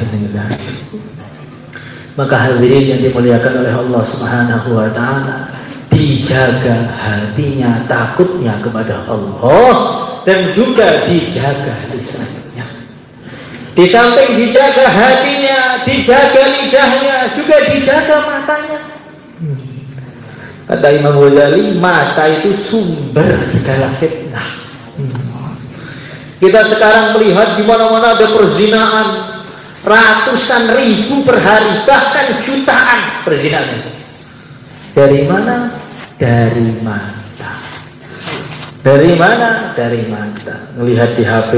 Maka hadirin yang dimuliakan oleh Allah Subhanahu Wa Taala, dijaga hatinya, takutnya kepada Allah, dan juga dijaga lisannya. Di samping dijaga hatinya, dijaga lidahnya, juga dijaga matanya. Kata Imam Ghazali, mata itu sumber segala fitnah. Kita sekarang melihat di mana-mana ada perzinaan, ratusan ribu per hari, bahkan jutaan perzinaan. Dari mana? Dari mata. Dari mana? Dari mata. Melihat di HP,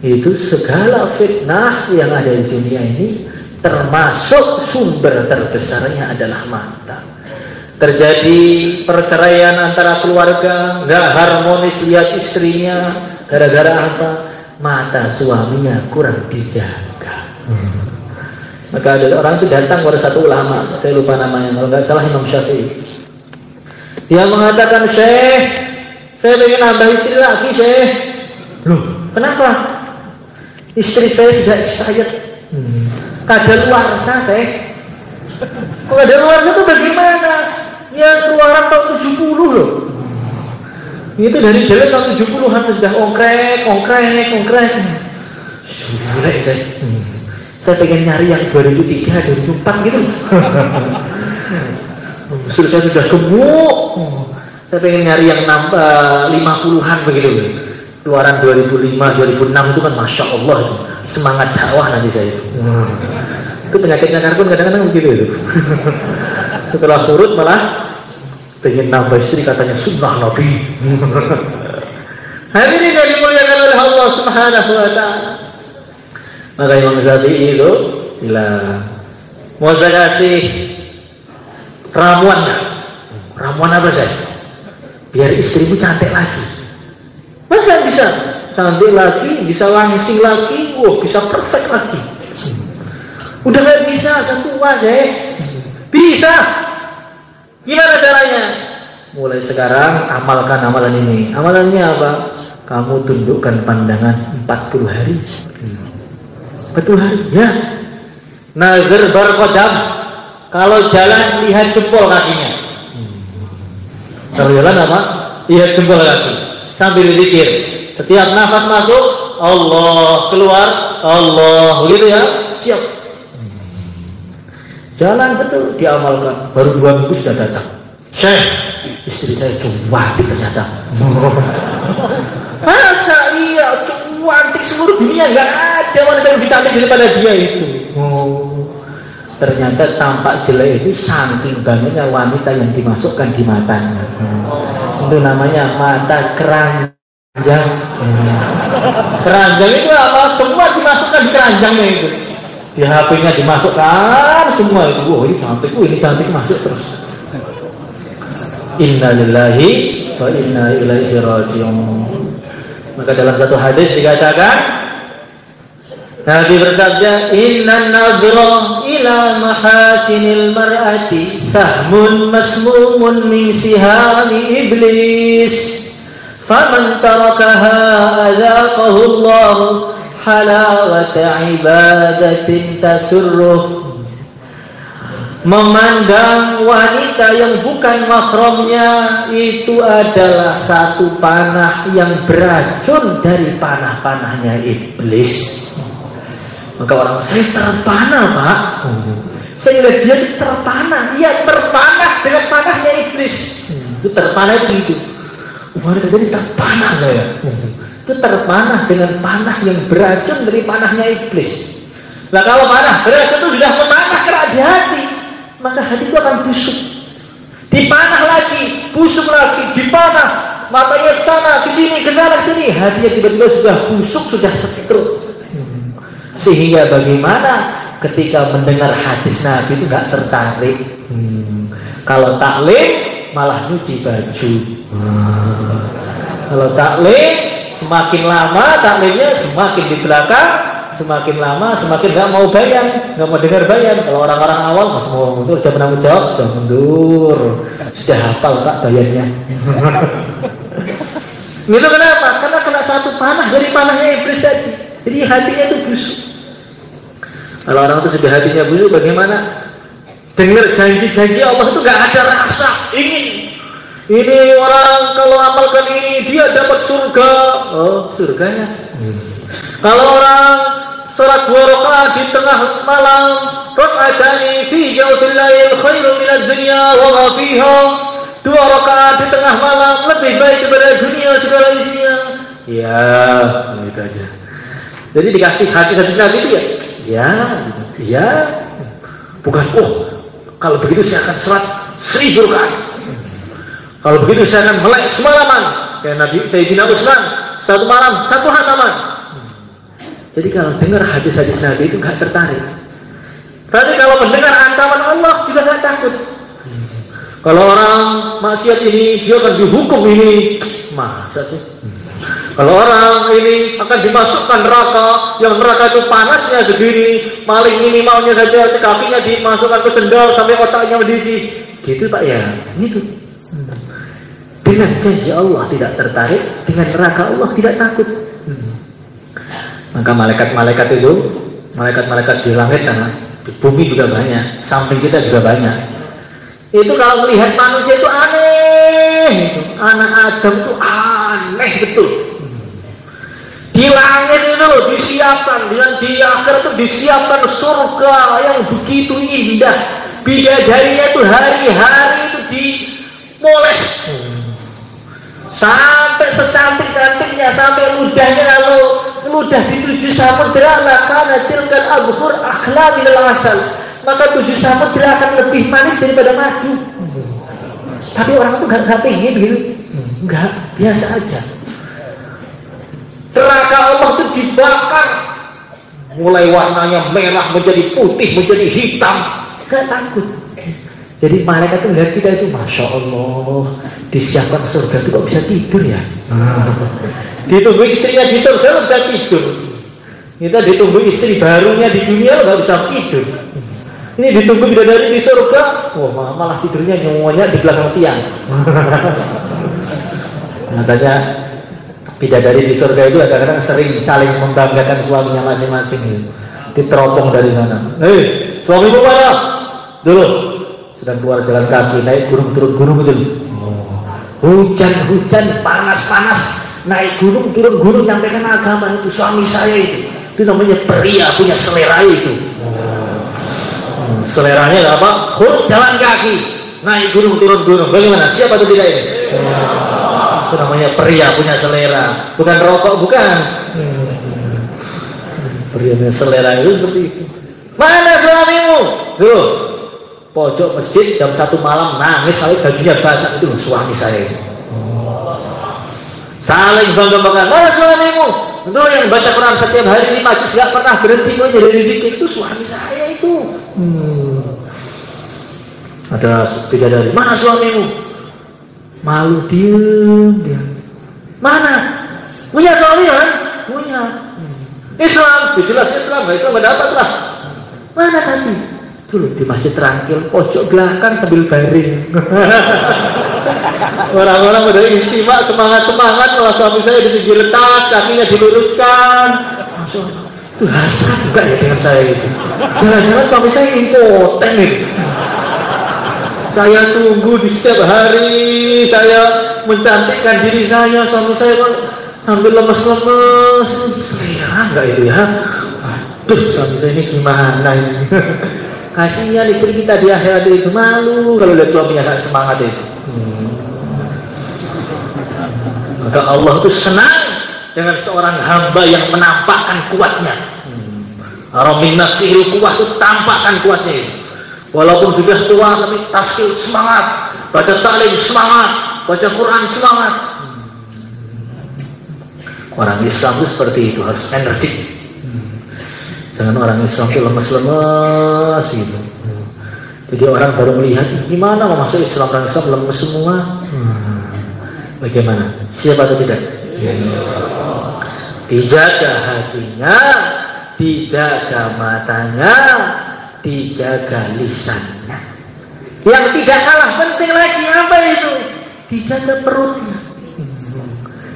itu segala fitnah yang ada di dunia ini, termasuk sumber terbesarnya adalah mata. Terjadi perceraian antara keluarga, nggak harmonis, lihat istrinya, gara-gara apa? Mata suaminya kurang dijaga. Maka ada orang itu datang kepada satu ulama, saya lupa namanya, kalau nggak salah Imam Syafi'i. Dia mengatakan, Syekh, saya ingin nambah istri lagi, Syekh. Loh, kenapa? Istri saya sudah expired. Kadaluarsa, Syekh. Kadaluarsa itu bagaimana? Ya keluaran tahun 70 loh. Itu dari jalan tahun 70-an sudah ongkrek. Sudah, saya pengen nyari yang 2003, 2004 gitu. Saya sudah gemuk. Saya pengen nyari yang 50-an begitu. Keluaran 2005, 2006 itu kan Masya Allah itu. Semangat dakwah nanti saya itu. Itu penyakitnya karbon kadang-kadang begitu itu. Setelah surut malah pengen nambah istri, katanya sunnah Nabi. Hadirin yang dimuliakan oleh Allah Subhanahu wa ta'ala. Maka Imam Syafi'i itu bila mau saya kasih ramuan apa saya? Biar istrimu cantik lagi. Masa bisa cantik lagi, bisa langsing lagi, bisa perfect lagi. Udah gak bisa, kan tua saya. Bisa. Gimana caranya? Mulai sekarang amalkan amalan ini. Amalannya apa? Kamu tundukkan pandangan 40 hari. 40 hari, ya. Nazar berkodam. Kalau jalan lihat jempol kakinya. Kalau jalan apa? Lihat jempol kaki. Sambil zikir. Setiap nafas masuk, Allah, keluar, Allah, gitu ya. Siap. Jalan betul, diamalkan. Baru 2 minggu sudah datang. Syekh, istri saya cuantik ternyata. Masa iya cuantik seluruh dunia, nggak ada wanita yang lebih cantik daripada dia itu. Ternyata tampak jelek itu saking banyaknya wanita yang dimasukkan di matanya. Itu namanya mata keranjang. Keranjang itu apa? Semua dimasukkan di keranjangnya itu. Di HP-nya dimasukkan semua itu. Ini cantik masuk terus. Inna lillahi wa inna ilaihi raji'un. Maka dalam satu hadis dikatakan, Nabi bersabda, Inna nadhra ila mahasinil mar'ati sahmun masmumun min sihami iblis. Faman tarakaha adaqahu Allah halawata ibadatin tasurruh. Memandang wanita yang bukan mahramnya itu adalah satu panah yang beracun dari panah-panahnya iblis. Maka orang, saya terpanah Pak. Saya lihat dia terpanah. Dia terpanah dengan panahnya iblis. Itu terpanah itu. Wanita jadi terpanah saya. Itu terpanah dengan panah yang beracun dari panahnya iblis. Nah kalau panah beracun itu sudah memanah kerak di hati, maka hati itu akan busuk. Dipanah lagi, busuk lagi, dipanah, matanya ke sana, ke sini, ke sana, ke sini, hatinya tiba-tiba sudah busuk, sudah stroke. Sehingga bagaimana ketika mendengar hadis Nabi itu nggak tertarik. Kalau taklim malah nyuci baju. Kalau taklim semakin lama taklimnya semakin di belakang, semakin lama semakin nggak mau bayan, nggak mau dengar bayan. Kalau orang-orang awal masih mau mundur, sudah pernah menjawab, sudah mundur, sudah hafal tak bayannya. Itu kenapa? Karena kena satu panah dari panahnya iblis tadi. Jadi hatinya itu busuk. Kalau orang itu sudah hatinya busuk, bagaimana? Dengar janji-janji Allah itu nggak ada rasa ingin. Ini orang kalau amalkan ini dia dapat surga. Oh, surganya. Kalau orang salat 2 rakaat di tengah malam, raka'atani fi jawfil lail khairun minad dunya wa ma fiha. 2 rakaat di tengah malam lebih baik daripada dunia segala isinya. Ya, gitu aja. Jadi dikasih hati-hati Nabi itu ya. Bukan, kalau begitu saya akan salat 1000 rakaat. Kalau begitu saya akan melek semalaman. Kayak Nabi Sayyidina Utsman, 1 malam 1 hataman. Jadi kalau dengar hadis-hadis Nabi itu gak tertarik. Tapi kalau mendengar ancaman Allah juga gak takut. Kalau orang maksiat ini dia akan dihukum ini, masa sih? Kalau orang ini akan dimasukkan neraka, yang neraka itu panasnya segini, maling minimalnya saja kakinya dimasukkan ke sendal sampai otaknya mendidih. Gitu Pak ya, itu. Dengan janji Allah tidak tertarik, dengan neraka Allah tidak takut. Maka malaikat-malaikat itu, malaikat-malaikat di langit sana, di bumi juga banyak, samping kita juga banyak. Itu kalau melihat manusia itu aneh, anak Adam itu aneh betul. Di langit itu disiapkan, di akhirat itu disiapkan surga yang begitu indah. Bidadarinya itu hari-hari itu dimoles sampai secantik-cantiknya, sampai ludahnya. Kalau ludah di 7 samudera, maka tilkan abhur akhla minal asal, maka 7 samudera akan lebih manis daripada madu. Tapi orang itu gak pengen begitu, enggak, biasa aja. Neraka Allah itu dibakar, mulai warnanya merah menjadi putih, menjadi hitam, gak takut. Jadi malaikat itu melihat kita itu, Masya Allah, disiapkan surga itu kok bisa tidur ya? Ditunggu istrinya di surga lo bisa tidur. Kita ditunggu istri barunya di dunia lo gak bisa tidur. Ini ditunggu bidadari di surga, malah tidurnya nyonya di belakang tiang. Makanya bidadari di surga itu kadang-kadang sering saling membanggakan suaminya masing-masing. Diteropong dari sana. Suamimu mana? Dulu sedang keluar jalan kaki, naik gunung turun gunung itu. Hujan panas, naik gunung turun gunung, nyampaikan agama itu. Suami saya itu namanya pria punya selera itu. Seleranya apa? Jalan kaki, naik gunung turun gunung. Bagaimana? Siapa itu tidak ini? Itu namanya pria punya selera, bukan rokok, bukan. Pria punya selera itu seperti itu. Mana suamimu? Tuh, pojok masjid jam 1 malam nangis sampai bajunya basah, itu suami saya. Saling bangga-banggaan. Mana suamimu? Itu yang baca Quran setiap hari di majlis gak pernah berhenti menjadi zikir, itu suami saya itu. Ada bidadari. Mana suamimu? Malu diem. Mana? Punya suami kan? Punya. Islam, jelas Islam mendapat lah. Mana tadi? Dulu di masjid Terangkil, pojok belakang sambil baring. Orang-orang pada istimewa semangat, malah suami saya di pinggir tas, kakinya diluruskan. Itu hasrat juga ya dengan saya itu. Jangan-jangan suami saya impoten itu. Saya tunggu di setiap hari, saya mencantikkan diri saya, suami saya sambil lemes-lemes. Selera enggak itu ya? Aduh, suami saya ini gimana ini? Kasihan istri kita di akhirat itu, malu kalau lihat suaminya gak semangat itu. Maka Allah itu senang dengan seorang hamba yang menampakkan kuatnya. Aramin nafsihil kuat, itu tampakkan kuatnya itu. Walaupun sudah tua tapi taskil semangat, baca taklim semangat, baca Quran semangat. Orang Islam itu seperti itu, harus energik. Jangan orang Islam itu lemes-lemes gitu. Jadi orang baru melihat, gimana mau masuk Islam, orang Islam lemes semua. Bagaimana? Siapa atau tidak? Dijaga hatinya, dijaga matanya, dijaga lisannya. Yang tidak kalah penting lagi apa itu? Dijaga perutnya.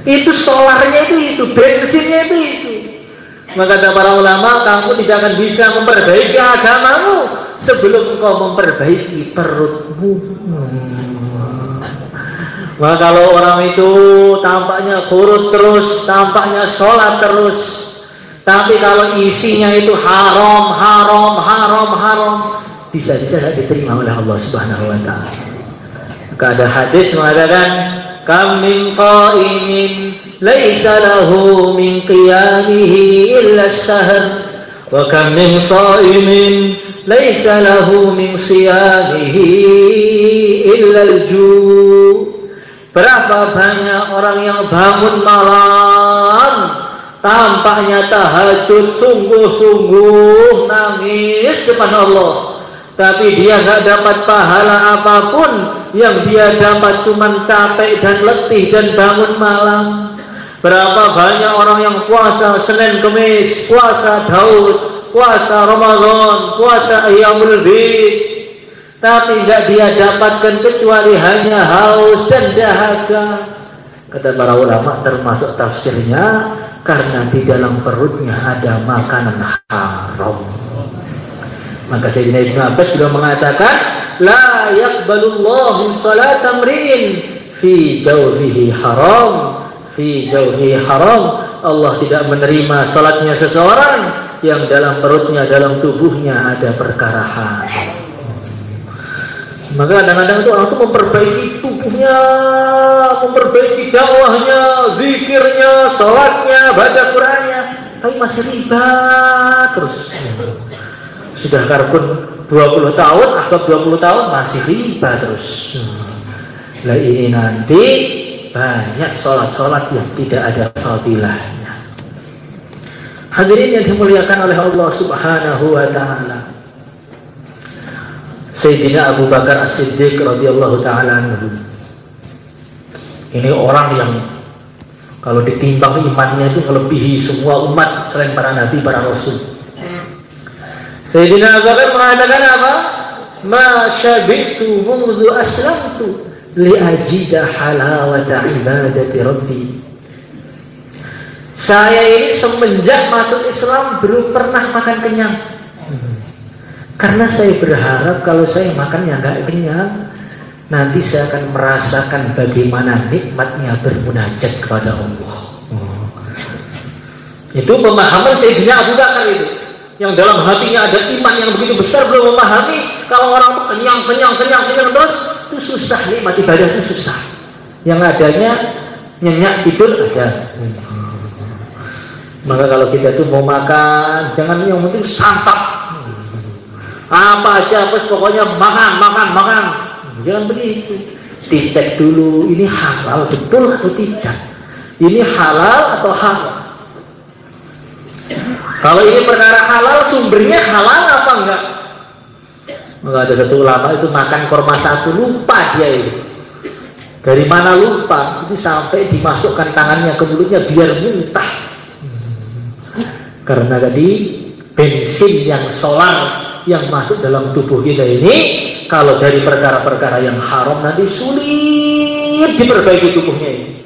Itu solarnya itu, bensinnya itu. Maka kata para ulama, kamu tidak akan bisa memperbaiki agamamu sebelum engkau memperbaiki perutmu. Maka kalau orang itu tampaknya kurut terus, tampaknya sholat terus, tapi kalau isinya itu haram, bisa-bisa tidak diterima oleh Allah Subhanahu wa Ta'ala. Maka ada hadis mengatakan, kam min qa'imin laisa lahu min qiyamihi illa as-sahr, wa kam min sha'imin laisa lahu min siyamihi illa al-ju'. Berapa banyak orang yang bangun malam, tampaknya tahajud, sungguh-sungguh nangis depan Allah, tapi dia nggak dapat pahala apapun. Yang dia dapat cuma capek dan letih dan bangun malam. Berapa banyak orang yang puasa Senin Kemis, puasa Daud, puasa Ramadan, puasa Ayyamul Bid, tapi nggak dia dapatkan kecuali hanya haus dan dahaga. Kata para ulama termasuk tafsirnya, karena di dalam perutnya ada makanan haram. Maka Sayyidina Ibnu Abbas juga mengatakan, la yaqbalullahu salata amrin fi jawfihi haram. Fi jawfihi haram. Allah tidak menerima salatnya seseorang yang dalam perutnya, dalam tubuhnya ada perkara haram. Maka kadang-kadang itu orang itu memperbaiki tubuhnya, memperbaiki dakwahnya, zikirnya, salatnya, baca Qur'annya, tapi masih riba terus. Sudah karbon 20 tahun, atau 20 tahun masih riba terus. Nah ini nanti banyak sholat-sholat yang tidak ada fadilahnya. Hadirin yang dimuliakan oleh Allah Subhanahu wa Ta'ala, Sayyidina Abu Bakar As-Siddiq radhiyallahu ta'ala anhu, ini orang yang kalau ditimbang imannya itu melebihi semua umat selain para nabi, para rasul. Sayyidina Abu Bakar mengatakan apa? Ma syabitu mundu aslamtu li'ajida halawata ibadati rabbi. Saya ini semenjak masuk Islam belum pernah makan kenyang. Karena saya berharap kalau saya makannya nggak kenyang, nanti saya akan merasakan bagaimana nikmatnya bermunajat kepada Allah. Itu pemahaman Sayyidina Abu Bakar itu, yang dalam hatinya ada iman yang begitu besar, belum memahami kalau orang itu kenyang terus itu susah, nikmat ibadah itu susah. Yang adanya nyenyak tidur ada. Maka kalau kita tuh mau makan, jangan yang penting santap. Apa aja, pokoknya makan. Jangan begitu. Dicek dulu, ini halal betul atau tidak. Ini halal atau haram. Kalau ini perkara halal, sumbernya halal apa enggak? Maka ada satu ulama itu makan korma satu, lupa dia itu. Dari mana lupa? Itu sampai dimasukkan tangannya ke mulutnya biar muntah. Karena tadi bensin yang solar yang masuk dalam tubuh kita ini, kalau dari perkara-perkara yang haram nanti sulit diperbaiki tubuhnya ini.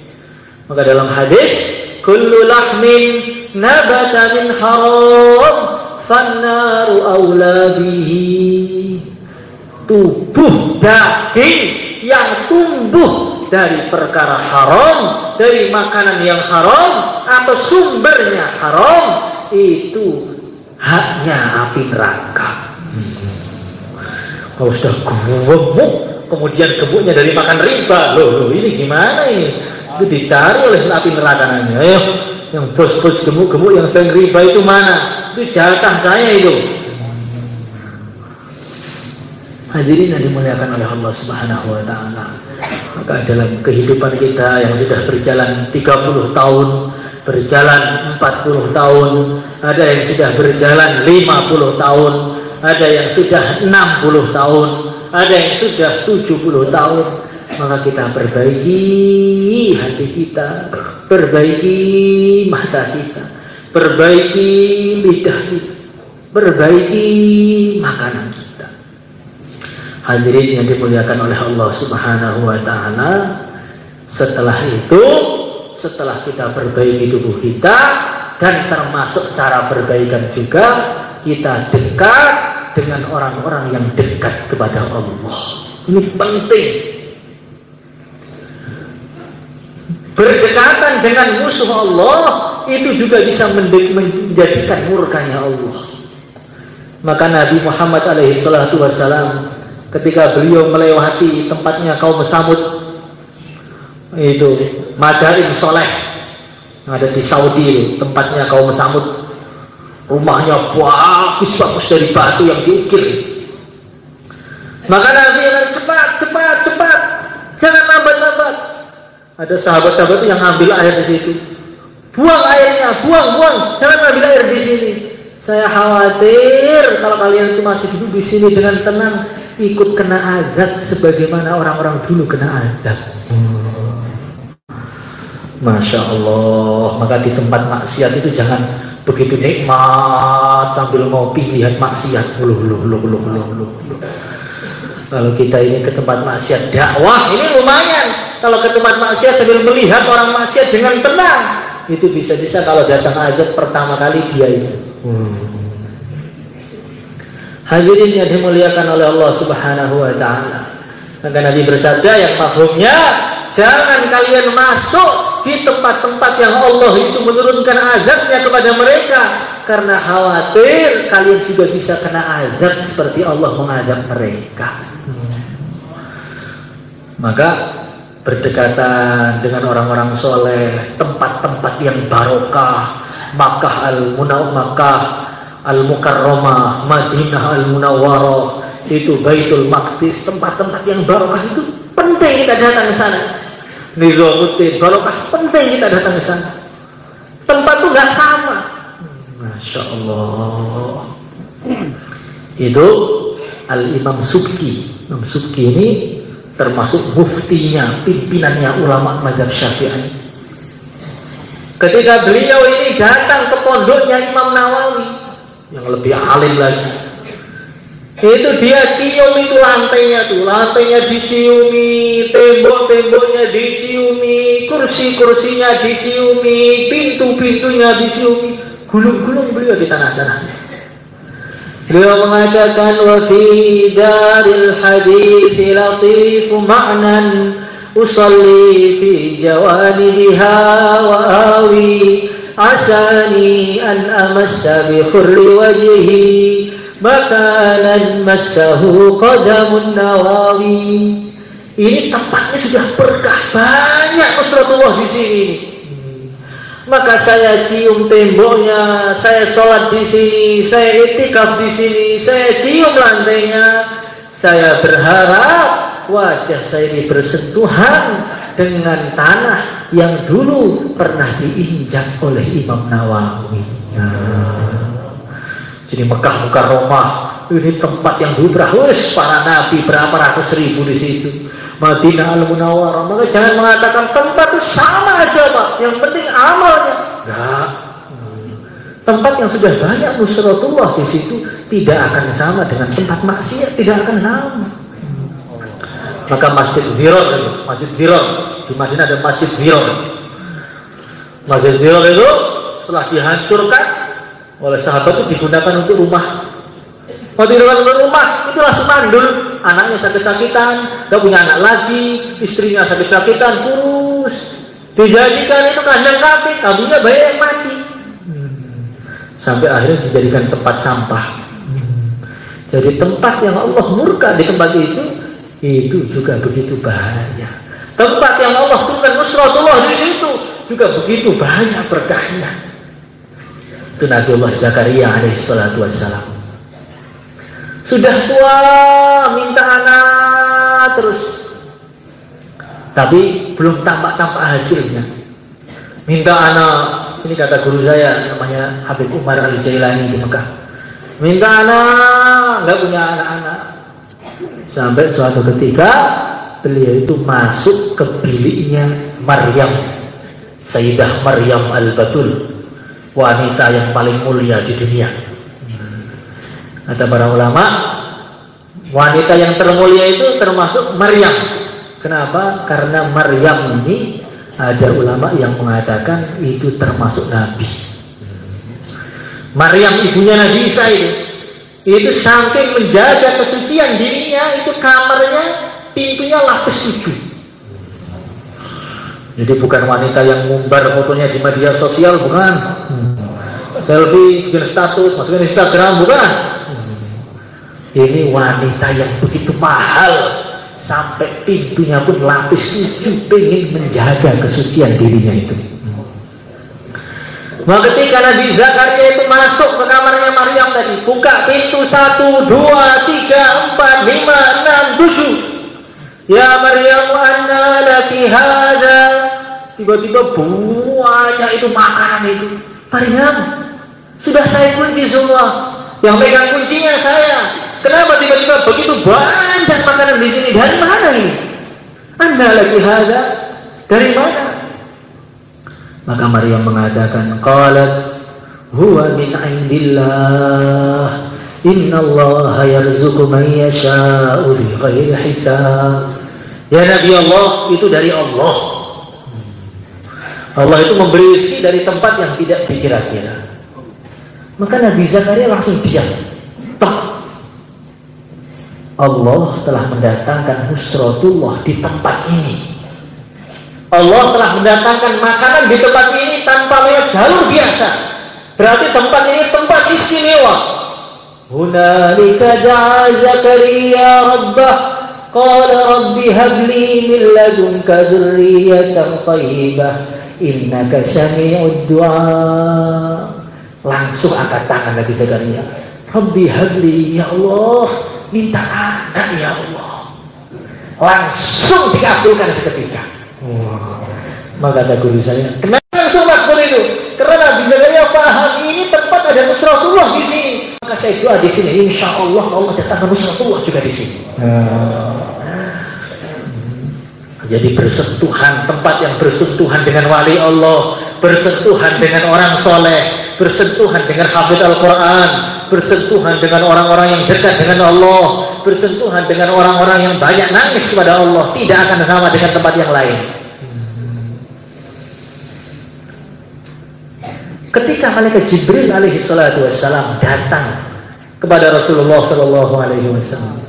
Maka dalam hadis, kullu lahmin nabata min haram fannaru awla bihi. Tubuh daging yang tumbuh dari perkara haram, dari makanan yang haram atau sumbernya haram, itu haknya api neraka. Kalau sudah gemuk, kemudian gemuknya dari makan riba, loh ini gimana ini? Itu dicari oleh api neraka namanya. Ayo, yang bos-bos gemuk-gemuk yang sering riba itu mana? Itu jatah saya itu. Hadirin yang dimuliakan oleh Allah Subhanahu wa Ta'ala, maka dalam kehidupan kita yang sudah berjalan 30 tahun, berjalan 40 tahun, ada yang sudah berjalan 50 tahun, ada yang sudah 60 tahun, ada yang sudah 70 tahun. Maka kita perbaiki hati kita, perbaiki mata kita, perbaiki lidah kita, perbaiki makanan kita. Hadirin yang dimuliakan oleh Allah Subhanahu wa Ta'ala, setelah itu, setelah kita perbaiki tubuh kita, dan termasuk cara perbaikan juga, kita dekat dengan orang-orang yang dekat kepada Allah. Ini penting. berdekatan dengan musuh Allah itu juga bisa menjadikan murkanya Allah. Maka Nabi Muhammad alaihi salatu wassalam ketika beliau melewati tempatnya kaum Samud, itu Madain Soleh ada di Saudi itu, tempatnya kaum Samud, rumahnya bagus dari batu yang diukir. Maka Nabi cepat, jangan lambat. Ada sahabat-sahabat yang ngambil air di situ. Buang airnya, buang, jangan ambil air di sini. Saya khawatir kalau kalian itu masih duduk di sini dengan tenang, ikut kena azab sebagaimana orang-orang dulu kena azab. Masya Allah. Maka di tempat maksiat itu jangan begitu nikmat sambil ngopi lihat maksiat. Kalau kita ini ke tempat maksiat dakwah, ini lumayan. Kalau ke tempat maksiat sambil melihat orang maksiat dengan tenang, itu bisa-bisa kalau datang azab pertama kali dia itu. Hadirin yang dimuliakan oleh Allah Subhanahu wa ta'ala. Maka Nabi bersabda yang mafhumnya, jangan kalian masuk di tempat-tempat yang Allah itu menurunkan azabnya kepada mereka, karena khawatir kalian juga bisa kena azab seperti Allah mengazab mereka. Maka berdekatan dengan orang-orang soleh, tempat-tempat yang barokah, Makkah Al-Mukarramah, Madinah Al-Munawwarah, itu Baitul Maqdis, tempat-tempat yang barokah itu penting kita datang ke sana. Nizamuddin barokah, penting kita datang ke sana. Tempat itu nggak sama. Masya Allah. Itu Al-Imam Subki. Imam Subki ini termasuk muftinya, pimpinannya ulama mazhab Syafi'i. Ketika beliau ini datang ke pondoknya Imam Nawawi yang lebih alim lagi, itu dia cium itu lantainya diciumi, tembok-temboknya diciumi, kursi-kursinya diciumi, pintu-pintunya diciumi, gulung-gulung beliau di tanah-tanah. Beliau mengatakan wa fi daril hadits latif ma'nan usalli fi jawaniha wa awi asani an amassa bi khurri wajhi makanan massahu qadamun nawawi. Ini tempatnya sudah berkah, banyak Rasulullah di sini. Maka saya cium temboknya, saya sholat di sini, saya itikaf di sini, saya cium lantainya. Saya berharap wajah saya ini bersentuhan dengan tanah yang dulu pernah diinjak oleh Imam Nawawi. Jadi Mekah Mukarramah ini tempat yang dulu para nabi berapa ratus ribu di situ. Madinah Al-Munawwarah. Maka jangan mengatakan tempat itu sama aja Pak, yang penting amalnya. Nah, tempat yang sudah banyak nusratullah di situ tidak akan sama dengan tempat maksiat, tidak akan sama. Maka Masjid Dhirar di Madinah ada Masjid Dhirar. Masjid Dhirar itu setelah dihancurkan oleh sahabat itu digunakan untuk rumah. Digunakan untuk rumah itu langsung mandul. Anaknya sakit-sakitan, gak punya anak lagi, istrinya sakit-sakitan, kurus, dijadikan itu kandang kambing, kambingnya banyak yang mati, sampai akhirnya dijadikan tempat sampah. Jadi tempat yang Allah murka di tempat itu juga begitu bahaya. Tempat yang Allah turunkan nusratullah di situ juga begitu banyak berkahnya. Itu Nabi Allah Zakaria alaihi salatu wassalam. Sudah tua, minta anak terus, tapi belum tampak hasilnya. Minta anak, ini kata guru saya namanya Habib Umar Al-Jailani di Mekah. Minta anak, nggak punya anak-anak. Sampai suatu ketika beliau itu masuk ke biliknya Maryam, Sayyidah Maryam Al-Batul, wanita yang paling mulia di dunia. Kata para ulama, wanita yang termulia itu termasuk Maryam. Kenapa? Karena Maryam ini ada ulama yang mengatakan itu termasuk Nabi. Maryam ibunya Nabi Isa itu saking menjaga kesucian dirinya, itu kamarnya pintunya lapis 7. Jadi bukan wanita yang ngumbar fotonya di media sosial, bukan. Selfie, bikin status, masukin Instagram, bukan. Ini wanita yang begitu mahal, sampai pintunya pun lapis 7, pengen menjaga kesucian dirinya itu. Nah, ketika Nabi Zakaria itu masuk ke kamarnya Maryam tadi, buka pintu 1, 2, 3, 4, 5, 6, 7. Ya Maryam, anna laki hadza. Tiba-tiba banyak itu makanan itu. Maryam, sudah saya kunci semua. Yang pegang kuncinya saya. Kenapa tiba-tiba begitu banyak makanan di sini? Dari mana ini? Anna laki hadza. Dari mana? Maka Maryam mengatakan, qalat huwa min indillah, innallaha yarzuqu man yasha'u bighairi hisab. Ya Nabi Allah, itu dari Allah. Allah itu memberi rezeki dari tempat yang tidak dikira-kira. Maka Nabi Zakaria langsung diam. Allah telah mendatangkan nusratullah di tempat ini. Allah telah mendatangkan makanan di tempat ini tanpa lewat jalur biasa. Berarti tempat ini tempat istimewa. Hunalika da'a Zakaria rabbah, qala rabbi habli min ladunka dzurriyyatan thayyibah, innaka sami'ud du'a. Langsung angkat tangan Nabi Zakaria. Rabbi habli, ya Allah, minta anak ya Allah. Langsung dikabulkan seketika. Maka kata guru saya, kenapa langsung makbul itu? Karena Nabi Zakaria paham ini tempat ada nusratullah di sini. Maka saya doa di sini, insya Allah Allah datangkan nusratullah juga di sini. Jadi bersentuhan, tempat yang bersentuhan dengan wali Allah, bersentuhan dengan orang soleh, bersentuhan dengan hafidz Al-Quran, bersentuhan dengan orang-orang yang dekat dengan Allah, bersentuhan dengan orang-orang yang banyak nangis kepada Allah, tidak akan sama dengan tempat yang lain. Ketika malaikat Jibril alaihi salatu wassalam datang kepada Rasulullah sallallahu alaihi wasallam,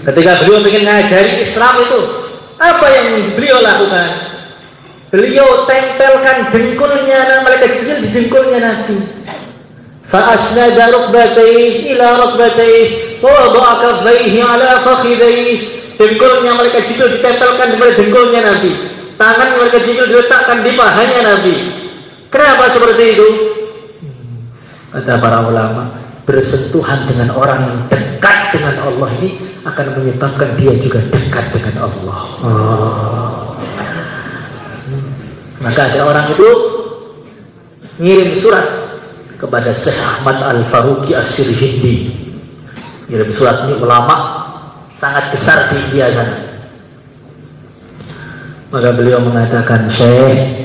ketika beliau ingin ngajari Islam itu, apa yang beliau lakukan? Beliau tempelkan dengkulnya malaikat Jibril di dengkulnya Nabi. Fa asnada rukbatayhi ila rukbatayhi wa wada'a kaffayhi ala fakhidayhi. Dengkulnya malaikat Jibril ditempelkan kepada dengkulnya Nabi. Tangan malaikat Jibril diletakkan di pahanya Nabi. Kenapa seperti itu? Kata para ulama, bersentuhan dengan orang yang dekat dengan Allah ini akan menyebabkan dia juga dekat dengan Allah. Maka ada orang itu ngirim surat kepada Syekh Ahmad Al-Faruqi As-Sirhindi. Ngirim surat ini ulama sangat besar di India sana. Maka beliau mengatakan, Syekh,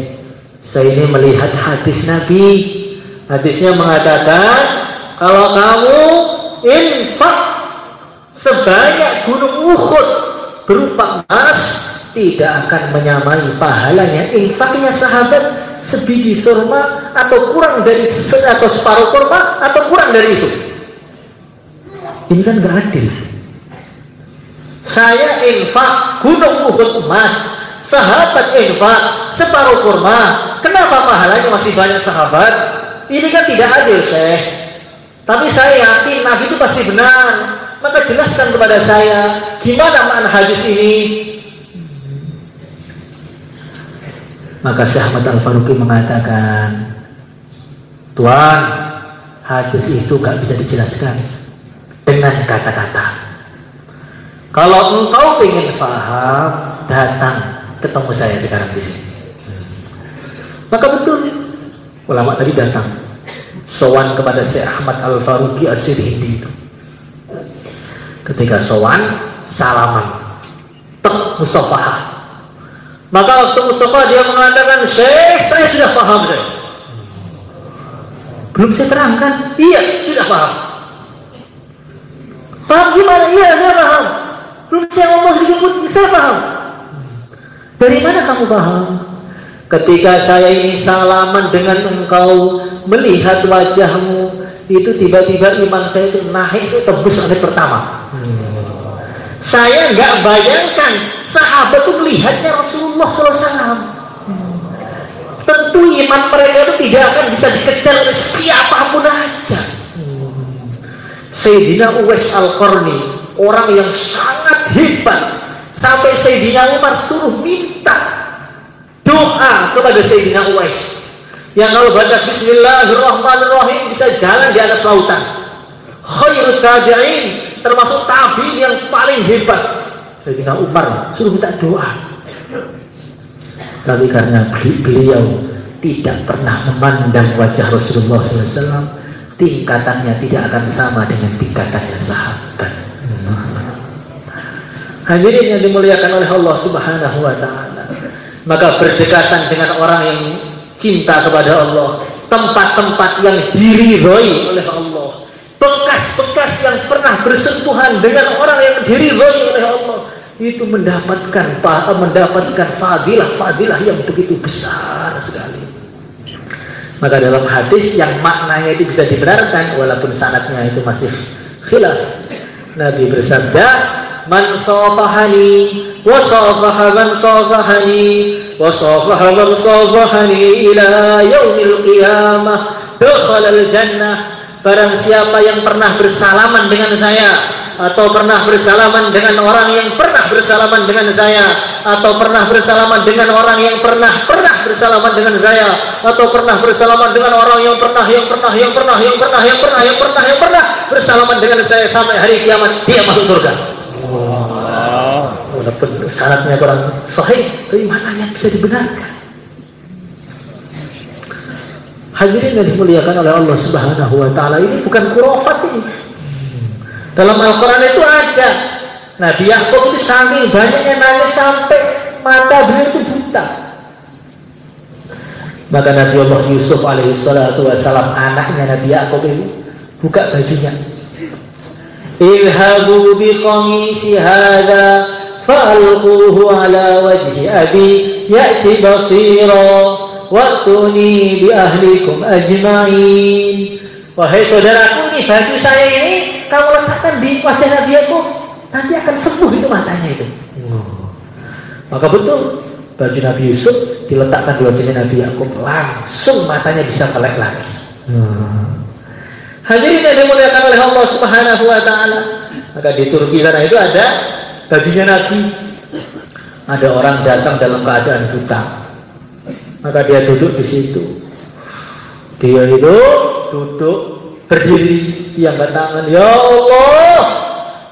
saya ini melihat hadis Nabi. Hadisnya mengatakan, kalau kamu infak sebanyak gunung Uhud berupa emas, tidak akan menyamai pahalanya infaknya sahabat sebiji kurma, atau kurang dari atau separuh kurma, atau kurang dari itu. Ini kan gak adil. Saya infak gunung Uhud emas, sahabat infak separuh kurma, kenapa pahalanya masih banyak sahabat? Ini kan tidak adil, Syekh. Tapi saya yakin Nabi itu pasti benar. Maka jelaskan kepada saya, gimana makna hadis ini? Maka Syekh Ahmad Al-Faruqi mengatakan, Tuan, hadis itu gak bisa dijelaskan dengan kata-kata. Kalau engkau ingin paham, datang ketemu saya sekarang di sini. Maka betul, ulama tadi datang sowan kepada Syekh Ahmad Al-Faruqi As-Sirhindi itu. Ketika sowan, salaman, musafahah. Maka waktu musafahah dia mengatakan, Syekh, saya sudah paham, Syekh. Belum saya terangkan, iya sudah paham. Paham gimana? Iya saya paham. Belum saya ngomong sedikit pun saya paham. Dari mana kamu paham? Ketika saya ini salaman dengan engkau, melihat wajahmu, itu tiba-tiba iman saya itu naik, itu tembus menit pertama. Saya nggak bayangkan sahabat itu melihatnya Rasulullah SAW. Tentu iman mereka itu tidak akan bisa dikejar oleh siapapun aja. Sayyidina Uwais Al-Qarni, orang yang sangat hebat, sampai Sayyidina Umar suruh minta doa kepada Sayyidina Uwais, yang kalau baca Bismillahirrahmanirrahim bisa jalan di atas lautan. Khairut tabi'in, termasuk tabi'in yang paling hebat. Sayyidina Umar suruh minta doa. Tapi karena beliau tidak pernah memandang wajah Rasulullah SAW, tingkatannya tidak akan sama dengan tingkatannya sahabat. Hadirin yang dimuliakan oleh Allah Subhanahu wa Ta'ala, maka berdekatan dengan orang yang cinta kepada Allah, tempat-tempat yang diridhoi oleh Allah, bekas-bekas yang pernah bersentuhan dengan orang yang diridhoi oleh Allah, itu mendapatkan fadilah yang begitu besar sekali. Maka dalam hadis yang maknanya itu bisa dibenarkan walaupun sanadnya itu masih khilaf, Nabi bersabda, man safahani wa safaha man safahani wa safaha man safahani ila yaumil qiyamah dakhala al jannah. Barang siapa yang pernah bersalaman dengan saya, atau pernah bersalaman dengan orang yang pernah bersalaman dengan saya, atau pernah bersalaman dengan orang yang pernah bersalaman dengan saya, atau pernah bersalaman dengan orang yang pernah bersalaman dengan saya sampai hari kiamat, dia masuk surga. Walaupun syaratnya kurang sahih, tapi maknanya bisa dibenarkan. Hadirin yang dimuliakan oleh Allah Subhanahu wa Ta'ala, ini bukan khurafat ini. Dalam Al-Quran itu ada. Nabi Yakub itu saking banyaknya nangis sampai mata beliau itu buta. Maka Nabi Allah Yusuf alaihissalatu wassalam, anaknya Nabi Yakub itu buka bajunya. Ilhabu biqamisi hadha fa'alquhu ala wajhi abi ya'ti basira wa'tuni bi ahlikum ajma'in. Wahai saudaraku, ini baju saya ini kamu letakkan di wajah Nabi Yakub, nanti akan sembuh itu matanya itu. Maka betul, baju Nabi Yusuf diletakkan di wajah Nabi Yakub, langsung matanya bisa melek lagi. Hadirin yang dimuliakan oleh Allah Subhanahu wa Ta'ala, maka di Turki sana itu ada bajunya Nabi. Ada orang datang dalam keadaan buta, maka dia duduk di situ. Dia itu duduk berdiri, dia angkat tangan, ya Allah,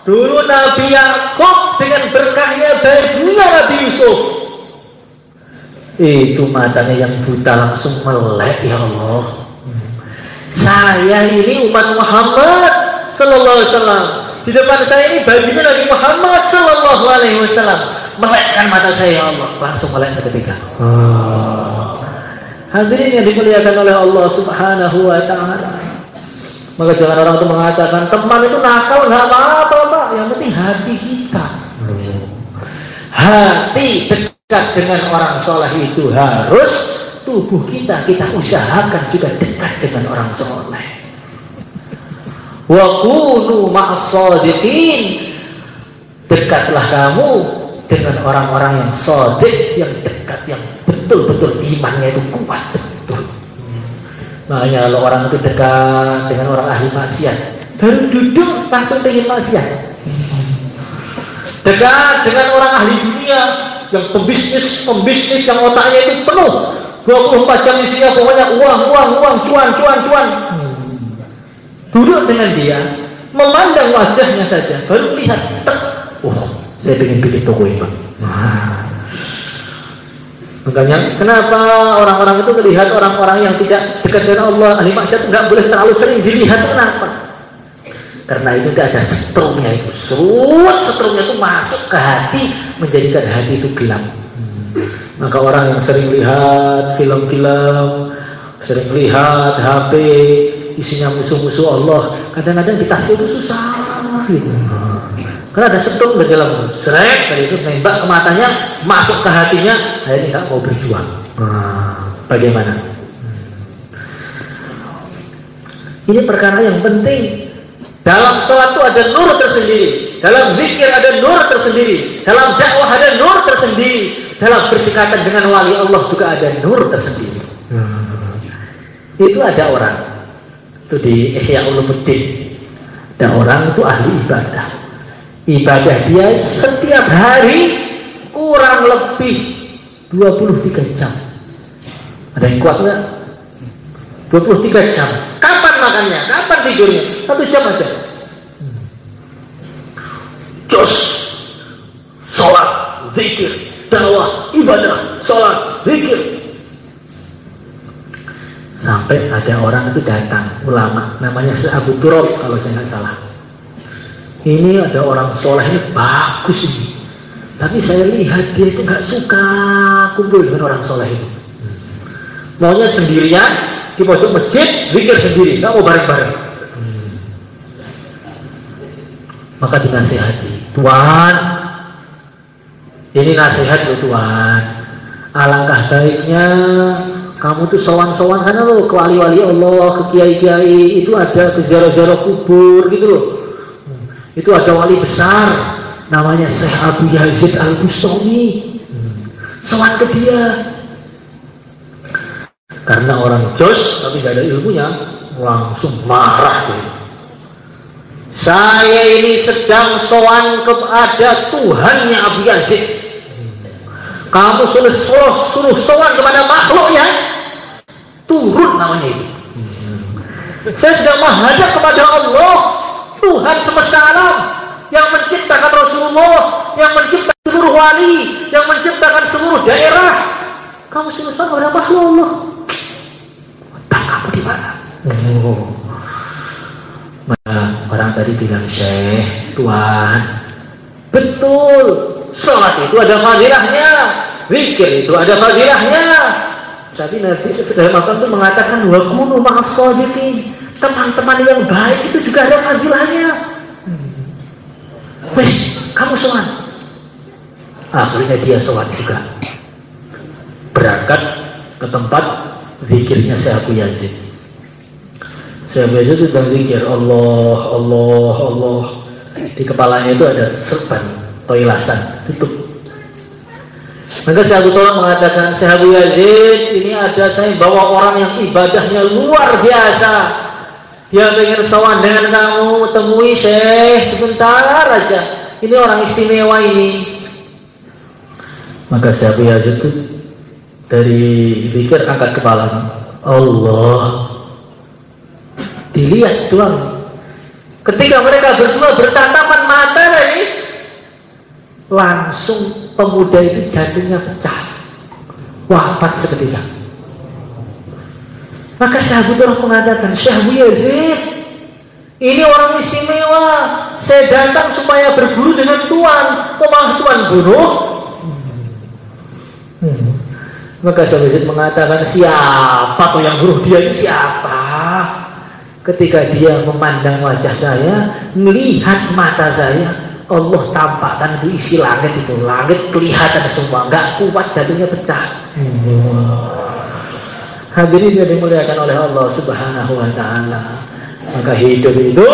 dulu Nabi Yakub dengan berkahnya bajunya Nabi Yusuf, itu matanya yang buta langsung melek, ya Allah. Saya ini umat Muhammad sallallahu alaihi wasallam, di depan saya ini bajunya Nabi Muhammad sallallahu alaihi wasallam, melekkan mata saya, ya Allah, langsung melek seketika. Hadirin yang dimuliakan oleh Allah Subhanahu wa Ta'ala, maka jangan orang itu mengatakan teman itu nakal, nggak apa-apa Pak, yang penting hati kita. Hati dekat dengan orang soleh itu harus, tubuh kita usahakan juga dekat dengan orang soleh. Wa kunu ma'as shadiqin, dekatlah kamu dengan orang-orang yang shadiq, yang dekat, yang betul-betul imannya itu kuat betul. Makanya kalau orang itu dekat dengan orang ahli maksiat, baru duduk langsung pengen maksiat. Dekat dengan orang ahli dunia, yang pembisnis yang otaknya itu penuh 24 jam isinya pokoknya uang, cuan. Duduk dengan dia, memandang wajahnya saja, baru lihat, saya pengen bikin toko ini. Makanya kenapa orang-orang itu melihat orang-orang yang tidak dekat dengan Allah, ahli maksiat, nggak boleh terlalu sering dilihat. Kenapa? Karena itu tidak ada setrumnya itu. Setrumnya itu masuk ke hati, menjadikan hati itu gelap. Maka orang yang sering lihat film-film, sering lihat HP, isinya musuh-musuh Allah, kadang-kadang dikasih itu susah gitu. Karena ada setrum di dalam serek, dari itu nembak ke matanya, masuk ke hatinya, akhirnya nggak mau berjuang. Bagaimana? Ini perkara yang penting. Dalam sholat itu ada nur tersendiri. Dalam zikir ada nur tersendiri. Dalam dakwah ada nur tersendiri. Dalam berdekatan dengan wali Allah juga ada nur tersendiri. Itu ada orang. Itu di Ihya Ulumuddin. Ada orang itu ahli ibadah. Ibadah dia setiap hari kurang lebih 23 jam. Ada yang kuat nggak? 23 jam. Kapan makannya? Kapan tidurnya? 1 jam aja. Jos, sholat, zikir, dakwah, ibadah, sholat, zikir. Sampai ada orang itu datang, ulama, namanya Syekh Abu Turab kalau saya nggak salah. Ini ada orang soleh ini bagus ini, tapi saya lihat dia itu nggak suka kumpul dengan orang soleh itu. Maunya sendirian di pojok masjid, zikir sendiri, nggak mau bareng-bareng. Maka dinasihati, Tuan, ini nasihat loh Tuan. Alangkah baiknya kamu tuh sowan-sowan sana loh ke wali-wali Allah, ke kiai-kiai, itu ada ke ziarah-ziarah kubur gitu loh. Itu ada wali besar namanya Syekh Abu Yazid Al-Bustami. Sowan ke dia. Karena orang jos tapi gak ada ilmunya, langsung marah gitu. Saya ini sedang sowan kepada Tuhannya Abu Yazid. Kamu suruh sowan kepada makhluk ya? Turun namanya itu. Saya sedang menghadap kepada Allah, Tuhan semesta alam, yang menciptakan Rasulullah, yang menciptakan seluruh wali, yang menciptakan seluruh daerah. Kamu suruh sowan kepada makhluk Allah. Tak kamu di mana? Orang tadi bilang, Syekh, Tuhan, betul, sholat itu ada fadilahnya, zikir itu ada fadilahnya. Tapi Nabi dalam Al-Quran itu mengatakan, wa kunu ma'as shadiqin, teman-teman yang baik itu juga ada fadilahnya. Wes, kamu sholat. Akhirnya dia sholat juga. Berangkat ke tempat zikirnya Syekh Abu Yazid. Saya biasa itu sedang zikir Allah, Allah, Allah. Di kepalanya itu ada serban, toilasan, tutup. Maka Syekh Abu Turab mengatakan, Syekh Abu Yazid, ini ada saya bawa orang yang ibadahnya luar biasa. Dia pengen sowan dengan kamu, temui Syekh sebentar aja. Ini orang istimewa ini. Maka Syekh Abu Yazid itu dari zikir angkat kepala, Allah. Dilihat doang. Ketika mereka berdua bertatapan mata tadi, langsung pemuda itu jantungnya pecah, wafat seketika. Maka Syekh Abu Turab mengatakan, Syekh Abu Yazid, ini orang istimewa. Saya datang supaya berburu dengan Tuan. Kok malah Tuan bunuh? Maka Syekh Abu Yazid mengatakan, siapa tuh yang bunuh dia ini? Siapa? Ketika dia memandang wajah saya, melihat mata saya, Allah tampakkan di isi langit itu. Langit kelihatan semua, nggak kuat, jatuhnya pecah. Hadirin yang dimuliakan oleh Allah Subhanahu wa ta'ala. Maka hidup itu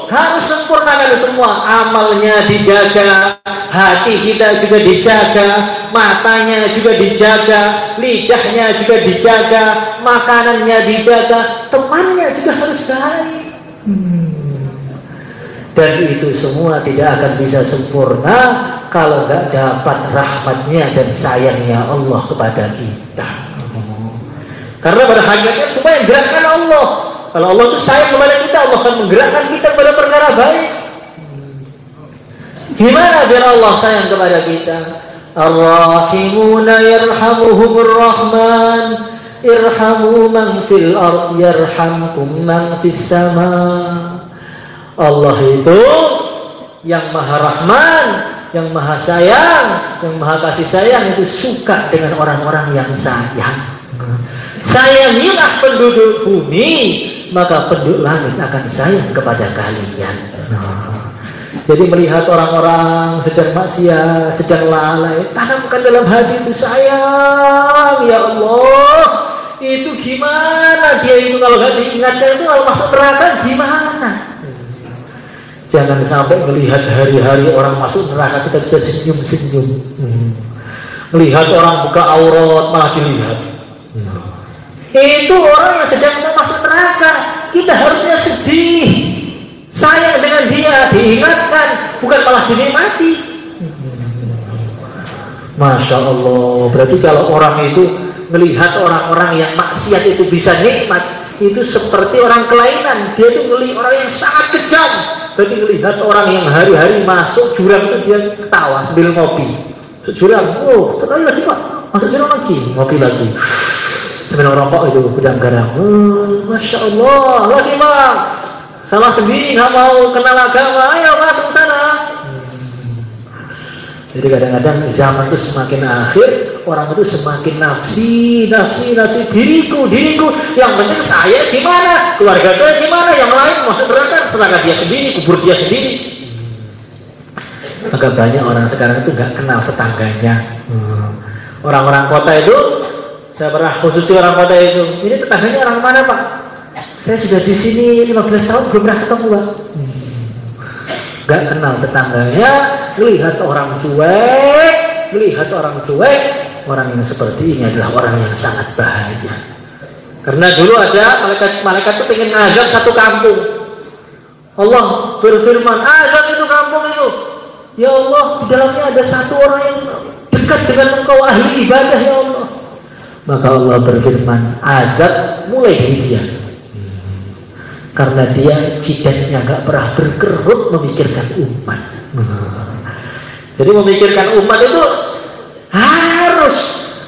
harus sempurnakan semua. Amalnya dijaga, hati kita juga dijaga, matanya juga dijaga, lidahnya juga dijaga, makanannya dijaga, temannya juga harus baik. Dan itu semua tidak akan bisa sempurna kalau nggak dapat rahmatnya dan sayangnya Allah kepada kita. Karena pada hakikatnya semua yang gerakkan Allah. Kalau Allah itu sayang kepada kita, Allah akan menggerakkan kita pada perkara baik. Gimana biar Allah sayang kepada kita? Ar-Rahimuna yarhamuhumur Rahman, irhamu man fil ard yarhamkum man fis sama. Allah itu yang Maha Rahman, yang Maha Sayang, yang Maha Kasih Sayang, itu suka dengan orang-orang yang sayang. Sayangilah penduduk bumi, maka penduduk langit akan sayang kepada kalian. Jadi melihat orang-orang sedang maksiat, sedang lalai, tanamkan dalam hati itu, sayang ya Allah. Itu gimana dia itu kalau gak diingatkan itu, kalau masuk neraka gimana? Jangan sampai melihat hari-hari orang masuk neraka kita bisa senyum-senyum. Melihat orang buka aurat malah dilihat. Itu orang yang sedang mau masuk neraka. Kita harusnya sedih, sayang dengan dia, diingatkan, bukan malah dinikmati. Masya Allah. Berarti kalau orang itu melihat orang-orang yang maksiat itu bisa nikmat, itu seperti orang kelainan. Dia itu melihat orang yang sangat kejam. Berarti melihat orang yang hari-hari masuk jurang itu dia ketawa sambil ngopi. Jurang, oh sekali lagi Pak, masuk jurang lagi, ngopi lagi. Sambil rokok itu pedang garam. Masya Allah, lagi Pak. Sama sendiri nggak mau kenal agama, ayo masuk sana. Jadi kadang-kadang zaman itu semakin akhir, orang itu semakin nafsi diriku. Yang penting saya gimana, keluarga saya gimana, yang lain masuk neraka, serahkan dia sendiri, kubur dia sendiri. Maka banyak orang sekarang itu nggak kenal tetangganya. Orang-orang kota itu, saya pernah khususnya orang kota itu, ini tetangganya orang mana Pak? Saya sudah di sini 15 tahun belum pernah ketemu Pak. Gak kenal tetangganya, melihat orang cuek, orang yang seperti ini adalah orang yang sangat bahagia. Karena dulu ada malaikat itu pengen ngazab satu kampung. Allah berfirman, azab itu kampung itu. Ya Allah, di dalamnya ada satu orang yang dekat dengan engkau, ahli ibadah ya Allah. Maka Allah berfirman, azab mulai dari dia. Karena dia jidatnya gak pernah berkerut memikirkan umat. Jadi memikirkan umat itu harus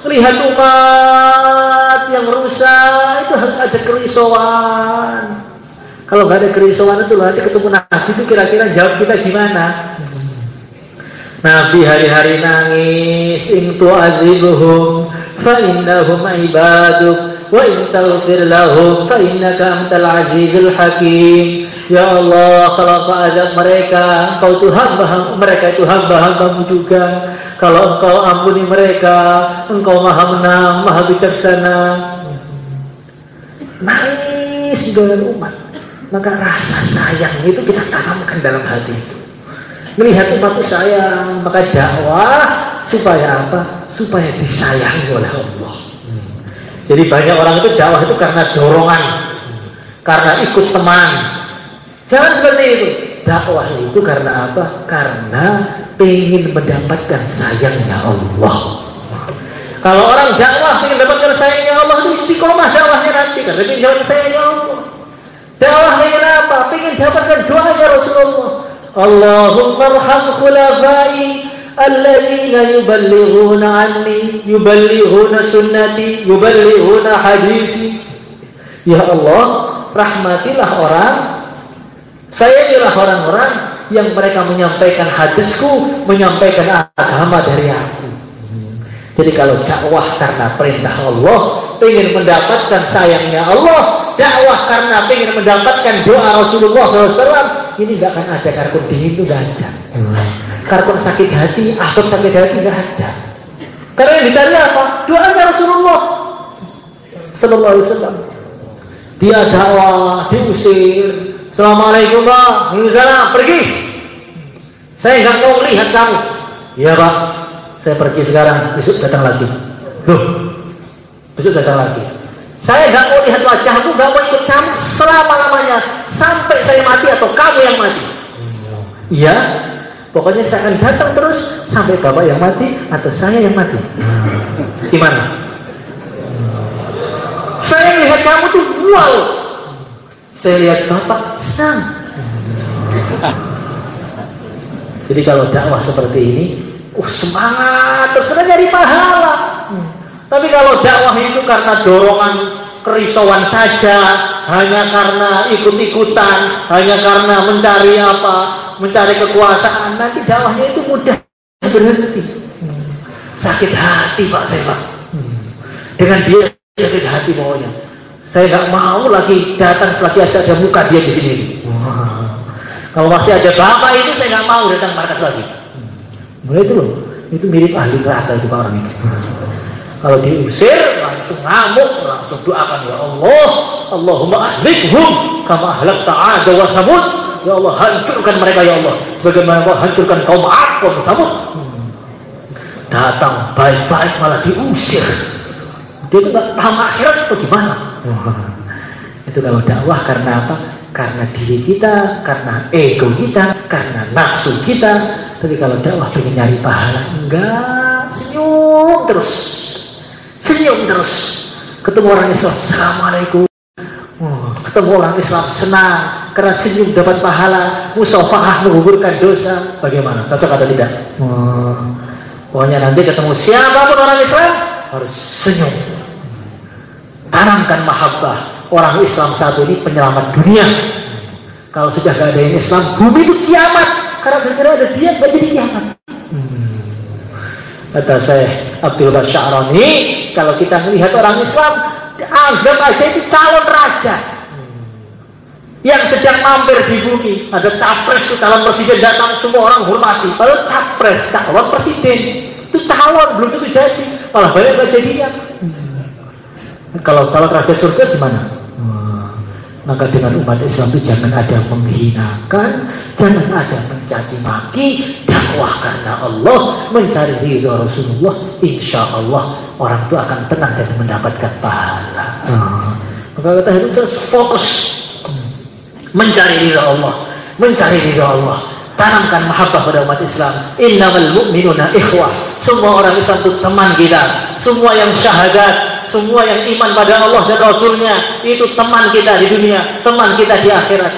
melihat umat yang rusak, itu harus ada kerisauan. Kalau gak ada kerisauan itu nanti ketemu Nabi itu kira-kira jawab kita gimana? Nabi hari-hari nangis, in tu'adzibuhum fa innahum ibaduk wa in taghfir lahum fa innaka antal azizul hakim. Ya Allah, kalau Engkau azab mereka, Engkau itu mereka itu hamba-hambamu juga. Kalau Engkau ampuni mereka, Engkau maha menang, maha bijaksana. Nangis dengan umat. Maka rasa sayang itu kita tanamkan dalam hati itu. Melihat umat itu sayang, maka dakwah supaya apa? Supaya disayangi oleh Allah. Jadi banyak orang itu dakwah itu karena dorongan, karena ikut teman. Jangan seperti itu. Dakwah itu karena apa? Karena ingin mendapatkan sayangnya Allah. Kalau orang dakwah ingin mendapatkan sayangnya Allah, itu istiqomah dakwahnya nanti. Karena ingin mendapatkan sayangnya Allah. Dakwah ingin apa? Ingin dapatkan doanya Rasulullah. Allahumma arham khulafai alladzina yuballighuna anni, yuballighuna sunnati, yuballighuna hadithi. Ya Allah, rahmatilah orang, sayangilah orang-orang yang mereka menyampaikan hadisku, menyampaikan agama dari aku. Jadi kalau dakwah karena perintah Allah, ingin mendapatkan sayangnya Allah, dakwah karena ingin mendapatkan doa Rasulullah SAW, ini gak akan ada. Karkun dingin itu gak ada. Karkun sakit hati, akut sakit hati gak ada. Karena yang dicari apa? Doanya Rasulullah Sallallahu Alaihi Wasallam. Dia dakwah, diusir. Assalamualaikum Pak, waalaikumsalam, pergi. Saya gak mau melihat kamu. Iya Pak, saya pergi sekarang, besok datang lagi. Loh, besok datang lagi. Saya gak mau lihat wajahmu, gak mau ikut kamu selama-lamanya, sampai saya mati atau kamu yang mati. Iya, pokoknya saya akan datang terus sampai bapak yang mati atau saya yang mati. Gimana? Saya lihat kamu tuh wow, saya lihat bapak senang. Jadi kalau dakwah seperti ini, semangat, terus nyari pahala. Tapi kalau dakwah itu karena dorongan kerisauan saja, hanya karena ikut-ikutan, hanya karena mencari apa, mencari kekuasaan, nanti dakwahnya itu mudah berhenti. Sakit hati Pak saya Pak. Dengan dia sakit hati maunya. Saya nggak mau lagi datang selagi ada muka dia di sini. Kalau masih ada bapak itu saya nggak mau datang markas lagi. Mulai itu loh, itu mirip ahli neraka itu Pak orang itu. Kalau diusir langsung ngamuk, langsung doakan ya Allah, Allahumma ahlikhum kama ahlakta 'ad wa samud Ya Allah, hancurkan mereka ya Allah. Sebagaimana Kau hancurkan kaum Ad, kaum Tsamud. Datang baik-baik malah diusir. Dia itu nggak paham akhirat atau gimana? Itu kalau dakwah karena apa? Karena diri kita, karena ego kita, karena nafsu kita. Tapi kalau dakwah pengen nyari pahala, enggak, senyum terus. Senyum terus. Ketemu orang Islam, Assalamualaikum. Ketemu orang Islam, senang karena senyum dapat pahala. Musafahah menggugurkan dosa. Bagaimana? Cocok atau tidak? Pokoknya nanti ketemu siapapun orang Islam harus senyum. Tanamkan mahabbah. Orang Islam satu ini penyelamat dunia. Kalau sudah gak ada yang Islam, bumi itu kiamat. Karena gara-gara ada dia, gak jadi kiamat. Kata saya Abdul Basyarani, kalau kita melihat orang Islam, anggap aja itu calon raja yang sedang mampir di bumi. Ada capres, calon presiden datang, semua orang hormati. Kalau capres, calon presiden itu calon, belum tentu jadi. Malah banyak gak jadinya. Kalau calon raja surga gimana? Maka dengan umat Islam itu jangan ada menghinakan, jangan ada mencaci maki, dakwah karena Allah, mencari ridho Rasulullah. Insya Allah orang itu akan tenang dan mendapatkan pahala. Maka kita harus fokus mencari ridho Allah, mencari ridho Allah. Tanamkan mahabbah pada umat Islam. Innamal mu'minuna ikhwah. Semua orang Islam itu teman kita. Semua yang syahadat, semua yang iman pada Allah dan Rasulnya, itu teman kita di dunia, teman kita di akhirat.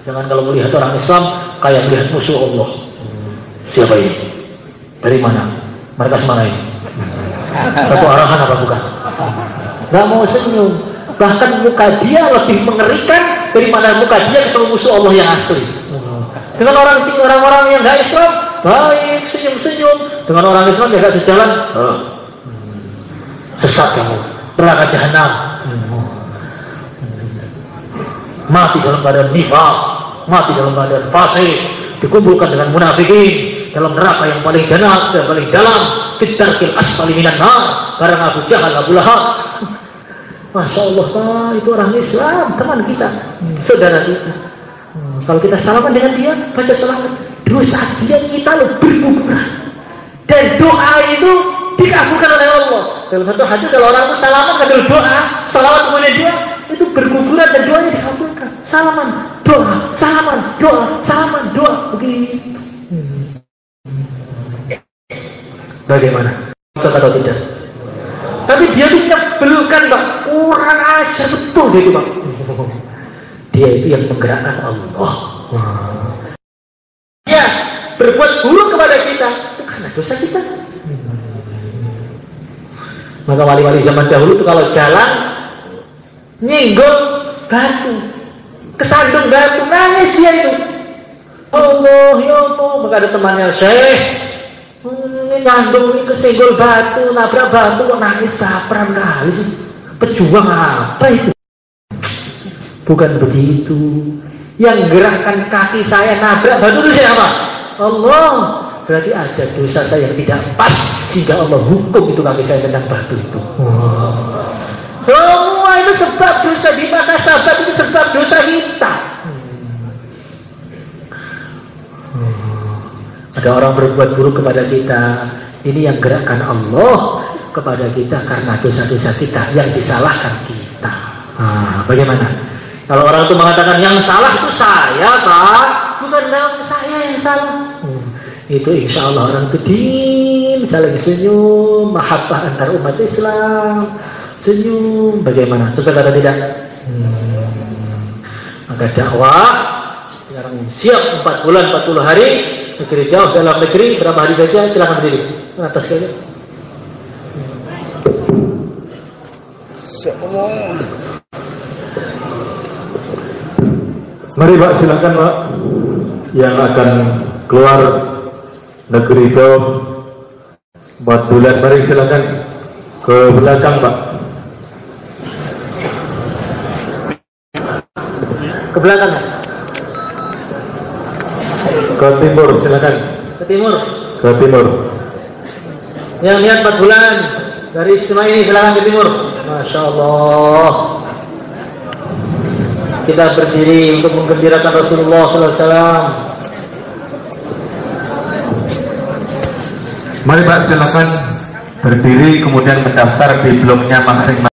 Jangan kalau melihat orang Islam kayak melihat musuh Allah. Siapa ini? Dari mana? Mereka semana ini? Satu arahan apa bukan? Gak mau senyum. Bahkan muka dia lebih mengerikan daripada muka dia ketemu musuh Allah yang asli. Dengan orang-orang yang gak Islam baik, senyum-senyum. Dengan orang Islam yang gak sejalan, sesat kamu, neraka jahanam. Mati dalam badan nifaq, mati dalam badan fasik, dikumpulkan dengan munafikin dalam neraka yang paling ganas dan paling dalam, fitarkil asfali minan nar, barang Abu Jahal, Abu Lahab. Masya Allah, itu orang Islam, teman kita, saudara kita. Kalau kita salaman dengan dia, baca selamat, dosa dia kita berguguran. Dan doa itu dikabulkan oleh Allah. Dalam satu hadis kalau orang itu salaman sambil doa, salawat kepada dia, itu berguguran dan doanya dikabulkan. Salaman, doa, salaman, doa, salaman, doa, begitu. Bagaimana? Cocok atau tidak? Tapi dia itu nyebelkan, Pak. Kurang ajar betul dia itu, Pak. Dia itu yang menggerakkan Allah. Ya, berbuat buruk kepada kita itu karena dosa kita. Maka wali-wali zaman dahulu itu kalau jalan nyinggol batu, kesandung batu, nangis dia itu. Allah, ya Allah. Maka ada temannya, Syekh, ini nyandung ini kesenggol batu, nabrak batu kok nangis baperan kali sih. Pejuang apa itu? Bukan begitu. Yang gerakkan kaki saya nabrak batu itu siapa? Allah. Berarti ada dosa saya yang tidak pas, sehingga Allah hukum itu kaki saya tentang batu itu. Semua itu sebab dosa di mata sahabat, itu sebab dosa kita. Ada orang berbuat buruk kepada kita, ini yang gerakkan Allah kepada kita karena dosa-dosa kita, yang disalahkan kita. Bagaimana? Kalau orang itu mengatakan yang salah itu saya, Pak, bukan saya yang salah. Itu insya Allah orang itu diam, saling senyum, mahabbah antar umat Islam, senyum. Bagaimana? Cocok atau tidak? Maka dakwah sekarang siap 4 bulan 40 hari. Negeri jauh, dalam negeri berapa hari saja, silakan berdiri atas saja. Mari Pak, silakan Pak, yang akan keluar negeri jauh 4 bulan, mari silakan ke belakang Pak. Ke belakang. Ke timur, silakan. Ke timur. Ke timur. Yang lihat 4 bulan dari semua ini silakan ke timur. Masya Allah. kita berdiri untuk menggembirakan Rasulullah SAW. Mari Pak, silakan berdiri kemudian mendaftar di blognya masing-masing.